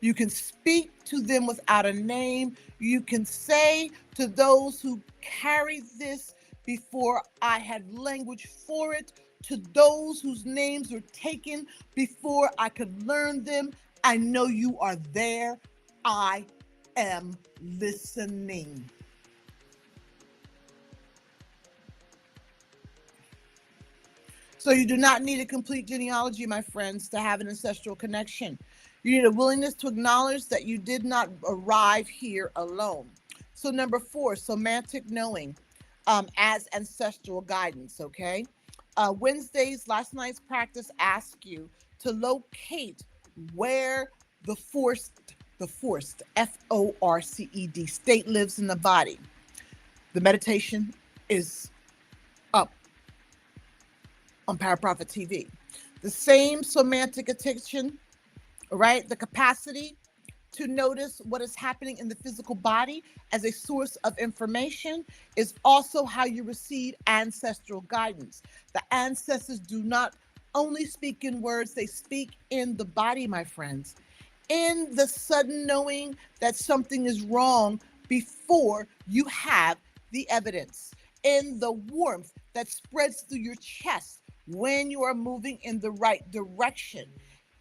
You can speak to them without a name. You can say to those who carry this before I had language for it, to those whose names were taken before I could learn them, I know you are there. I am listening. So you do not need a complete genealogy, my friends, to have an ancestral connection. You need a willingness to acknowledge that you did not arrive here alone. So number 4, semantic knowing as ancestral guidance, okay? Wednesdays, last night's practice asked you to locate where the forced, F-O-R-C-E-D, state lives in the body. The meditation is up on Power Prophet TV. The same semantic attention, right? The capacity to notice what is happening in the physical body as a source of information is also how you receive ancestral guidance. The ancestors do not only speak in words, they speak in the body, my friends. In the sudden knowing that something is wrong before you have the evidence, in the warmth that spreads through your chest when you are moving in the right direction,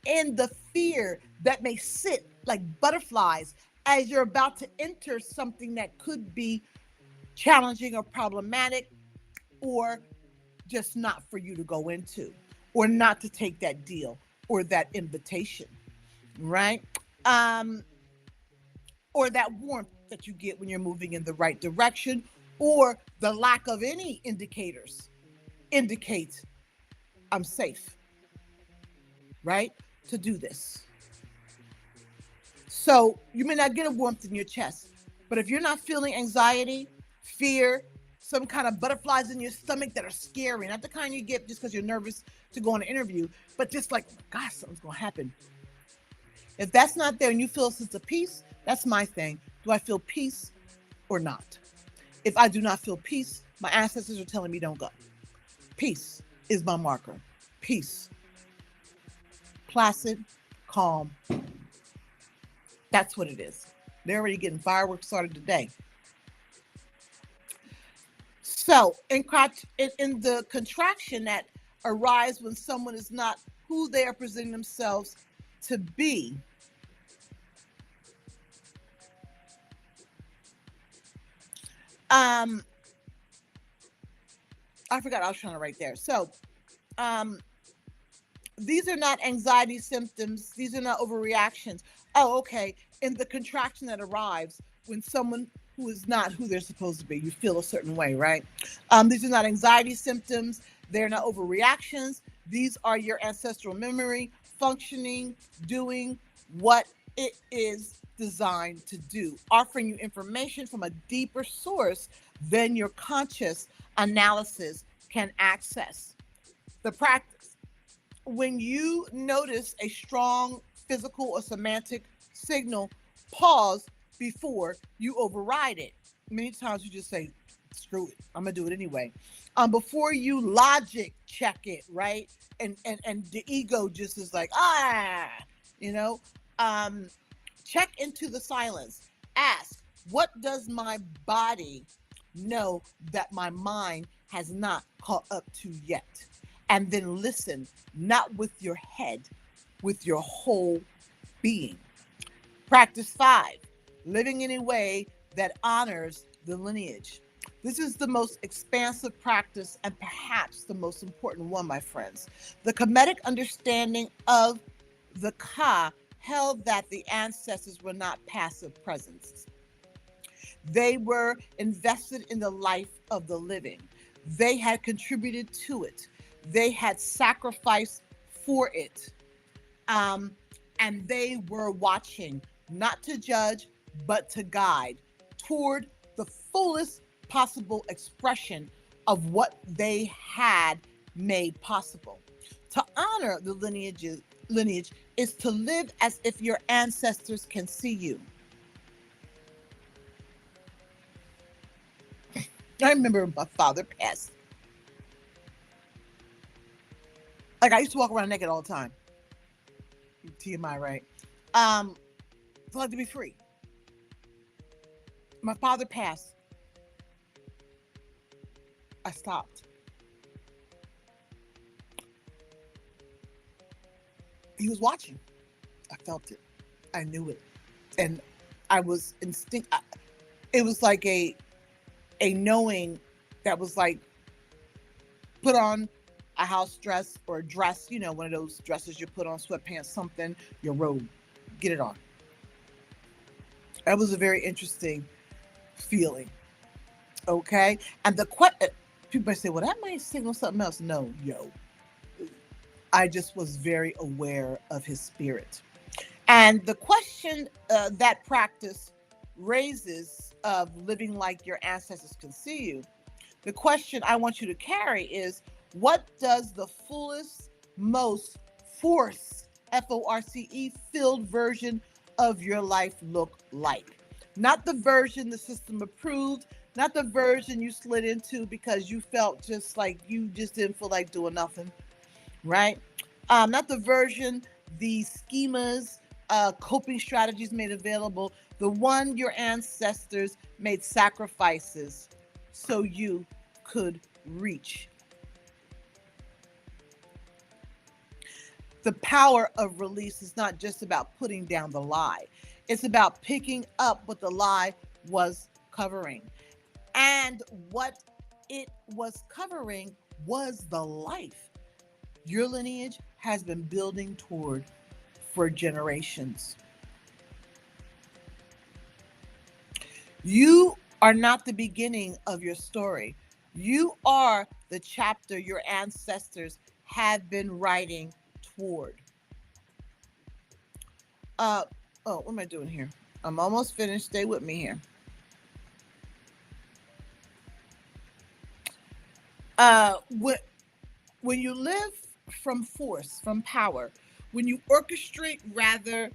in the fear that may sit like butterflies as you're about to enter something that could be challenging or problematic, or just not for you to go into, or not to take that deal or that invitation, right? Um, or that warmth that you get when you're moving in the right direction, or the lack of any indicators indicates I'm safe, right? To do this. So you may not get a warmth in your chest, but if you're not feeling anxiety, fear, some kind of butterflies in your stomach that are scary, not the kind you get just because you're nervous to go on an interview, but just like, gosh, something's going to happen. If that's not there and you feel a sense of peace, that's my thing. Do I feel peace or not? If I do not feel peace, my ancestors are telling me don't go. Peace is my marker. Peace. Placid, calm. That's what it is. They're already getting fireworks started today. So, in the contraction that arises when someone is not who they are presenting themselves to be, I forgot I was trying to write there. So, these are not anxiety symptoms. These are not overreactions. Oh, okay. In the contraction that arrives when someone who is not who they're supposed to be, you feel a certain way, right? These are not anxiety symptoms. They're not overreactions. These are your ancestral memory functioning, doing what it is designed to do, offering you information from a deeper source than your conscious analysis can access. The practice: when you notice a strong physical or semantic signal, pause before you override it. Many times you just say, screw it, I'm gonna do it anyway. Before you logic check it, right? And the ego just is like, you know, um, check into the silence. Ask, what does my body know that my mind has not caught up to yet? And then listen, not with your head, with your whole being. Practice 5, living in a way that honors the lineage. This is the most expansive practice and perhaps the most important one, my friends. The Kemetic understanding of the Ka held that the ancestors were not passive presence. They were invested in the life of the living. They had contributed to it. They had sacrificed for it. And they were watching, not to judge, but to guide toward the fullest possible expression of what they had made possible. To honor the lineage is to live as if your ancestors can see you. I remember my father passed. Like, I used to walk around naked all the time. TMI, right? I like to be free. My father passed. I stopped. He was watching. I felt it. I knew it. And I was instinct. It was like a knowing that was like, put on a house dress or a dress, you know, one of those dresses you put on, sweatpants, something, your robe, get it on. That was a very interesting feeling. Okay. And people might say, well, that might signal something else. No, I just was very aware of his spirit. And the question that practice raises of living like your ancestors can see you, the question I want you to carry is, what does the fullest, most force, FORCE, filled version of your life look like? Not the version the system approved, not the version you slid into because you felt just like you just didn't feel like doing nothing, right? Not the version, the schemas, coping strategies made available, the one your ancestors made sacrifices so you could reach. The power of release is not just about putting down the lie, it's about picking up what the lie was covering. And what it was covering was the life your lineage has been building toward for generations. You are not the beginning of your story. You are the chapter your ancestors have been writing toward. Uh oh, what am I doing here? I'm almost finished. Stay with me here. When you live from force, from power, when you orchestrate rather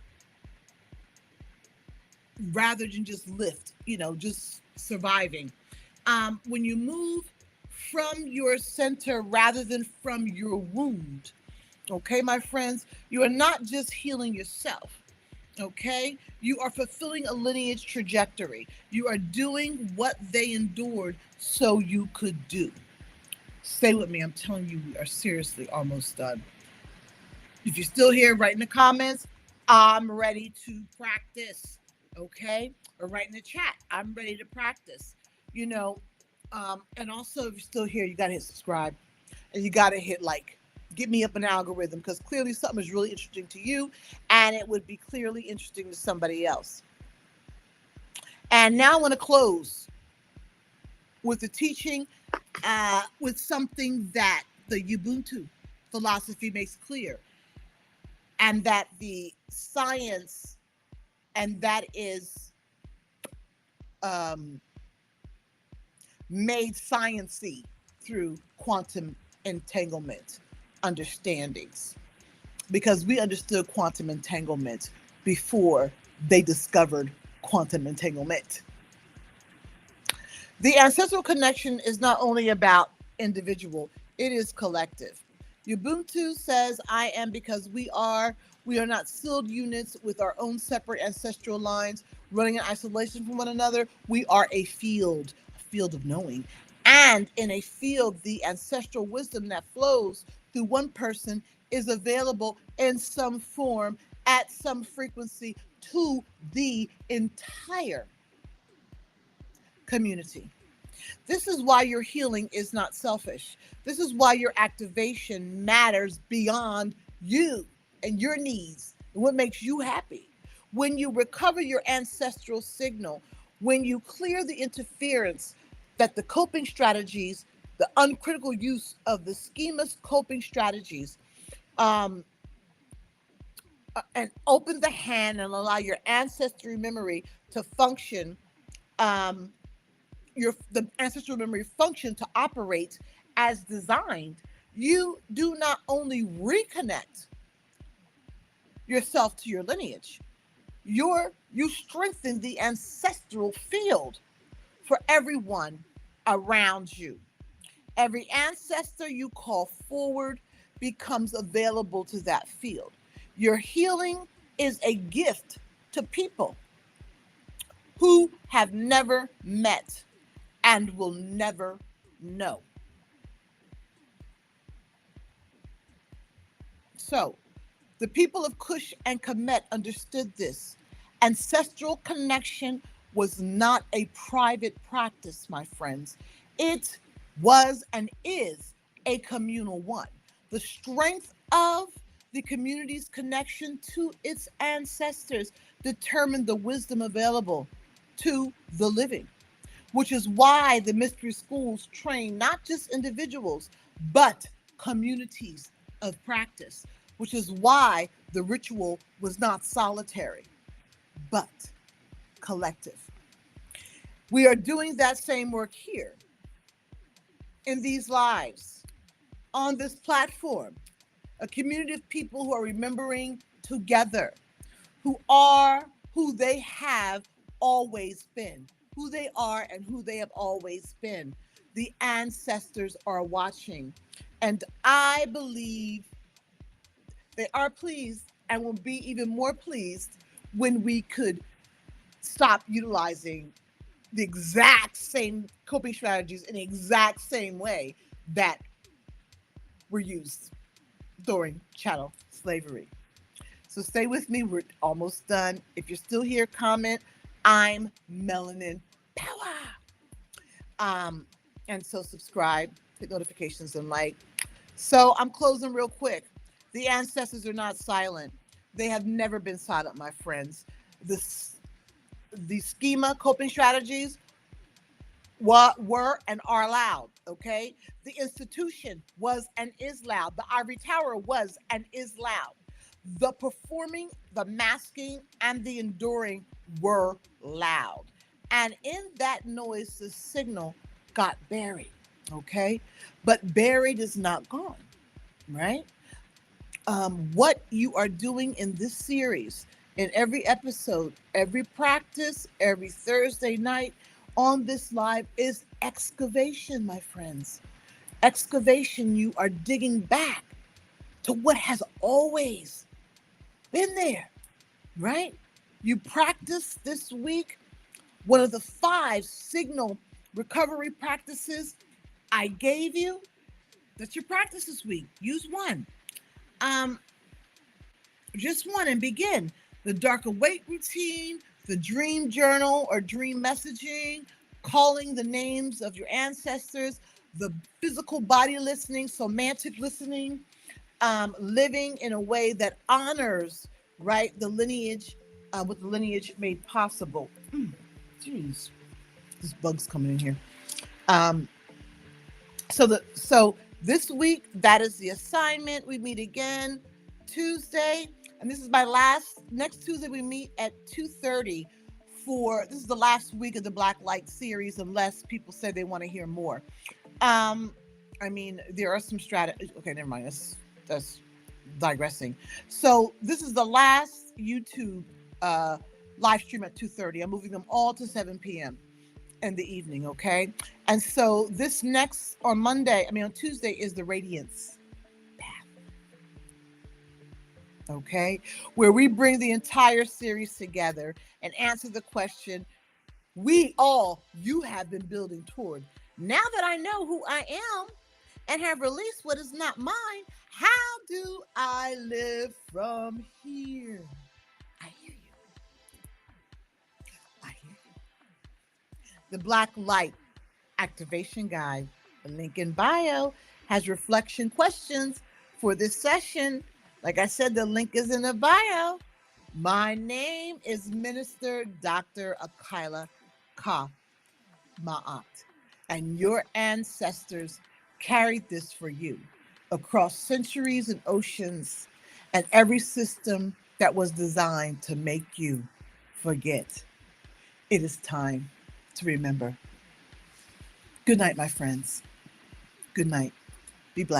than just lift, just surviving. When you move from your center rather than from your wound, okay, my friends, you are not just healing yourself. Okay, you are fulfilling a lineage trajectory. You are doing what they endured so you could do. Stay with me. I'm telling you, we are seriously almost done. If you're still here, write in the comments, I'm ready to practice. Okay? Or write in the chat, I'm ready to practice. You know, and also if you're still here, you gotta hit subscribe and you gotta hit like. Get me up an algorithm because clearly something is really interesting to you and it would be clearly interesting to somebody else. And now I want to close with the teaching, with something that the Ubuntu philosophy makes clear, and that the science, and that is um, made sciency through quantum entanglement understandings, because we understood quantum entanglement before they discovered quantum entanglement. The ancestral connection is not only about individual, it is collective. Ubuntu says, I am because we are. We are not sealed units with our own separate ancestral lines running in isolation from one another. We are a field of knowing. And in a field, the ancestral wisdom that flows through one person is available in some form at some frequency to the entire community. This is why your healing is not selfish. This is why your activation matters beyond you and your needs and what makes you happy. When you recover your ancestral signal, when you clear the interference that the coping strategies, the uncritical use of the schema's coping strategies, um, and open the hand and allow your ancestry memory to function, um, the ancestral memory function to operate as designed, you do not only reconnect yourself to your lineage, you strengthen the ancestral field for everyone around you. Every ancestor you call forward becomes available to that field. Your healing is a gift to people who have never met and will never know. So, the people of Cush and Kemet understood this. Ancestral connection was not a private practice, my friends. It was and is a communal one. The strength of the community's connection to its ancestors determined the wisdom available to the living, which is why the mystery schools train not just individuals, but communities of practice, which is why the ritual was not solitary, but collective. We are doing that same work here in these lives, on this platform, a community of people who are remembering together, who are who they have always been, who they are and who they have always been. The ancestors are watching. And I believe they are pleased and will be even more pleased when we could stop utilizing the exact same coping strategies in the exact same way that were used during chattel slavery. So stay with me. We're almost done. If you're still here, comment. I'm Melanin Power. Um, and so subscribe, hit notifications, and like. So I'm closing real quick. The ancestors are not silent. They have never been silent, my friends. This the schema coping strategies were and are loud. Okay, the institution was and is loud. The ivory tower was and is loud. The performing, the masking, and the enduring were loud. And in that noise, the signal got buried. Okay, but buried is not gone, right? What you are doing in this series, in every episode, every practice, every Thursday night on this live is excavation, my friends. Excavation, you are digging back to what has always been there, right? You practice this week one of the 5 signal recovery practices I gave you. That's your practice this week. Use one. Um, just one and begin. The dark awake routine, the dream journal or dream messaging, calling the names of your ancestors, the physical body listening, somatic listening, living in a way that honors, right, the lineage, what the lineage made possible. Jeez, this bug's coming in here. Um, so this week, that is the assignment. We meet again Tuesday, and this is my last. Next Tuesday we meet at 2:30 for this is the last week of the Black Light series, unless people say they want to hear more. Um, I mean, there are some strategies. Okay, never mind. That's digressing. So this is the last YouTube live stream at 2:30. I'm moving them all to 7 p.m. in the evening, okay? And so this next on Tuesday is the Radiance Path, okay? Where we bring the entire series together and answer the question you have been building toward. Now that I know who I am and have released what is not mine, how do I live from here? I hear you. I hear you. The Black Light Activation Guide, the link in bio, has reflection questions for this session. Like I said, the link is in the bio. My name is Minister Dr. Akila Ka Ma'at, and your ancestors carried this for you across centuries and oceans and every system that was designed to make you forget. It is time to remember. Good night, my friends. Good night. Be blessed.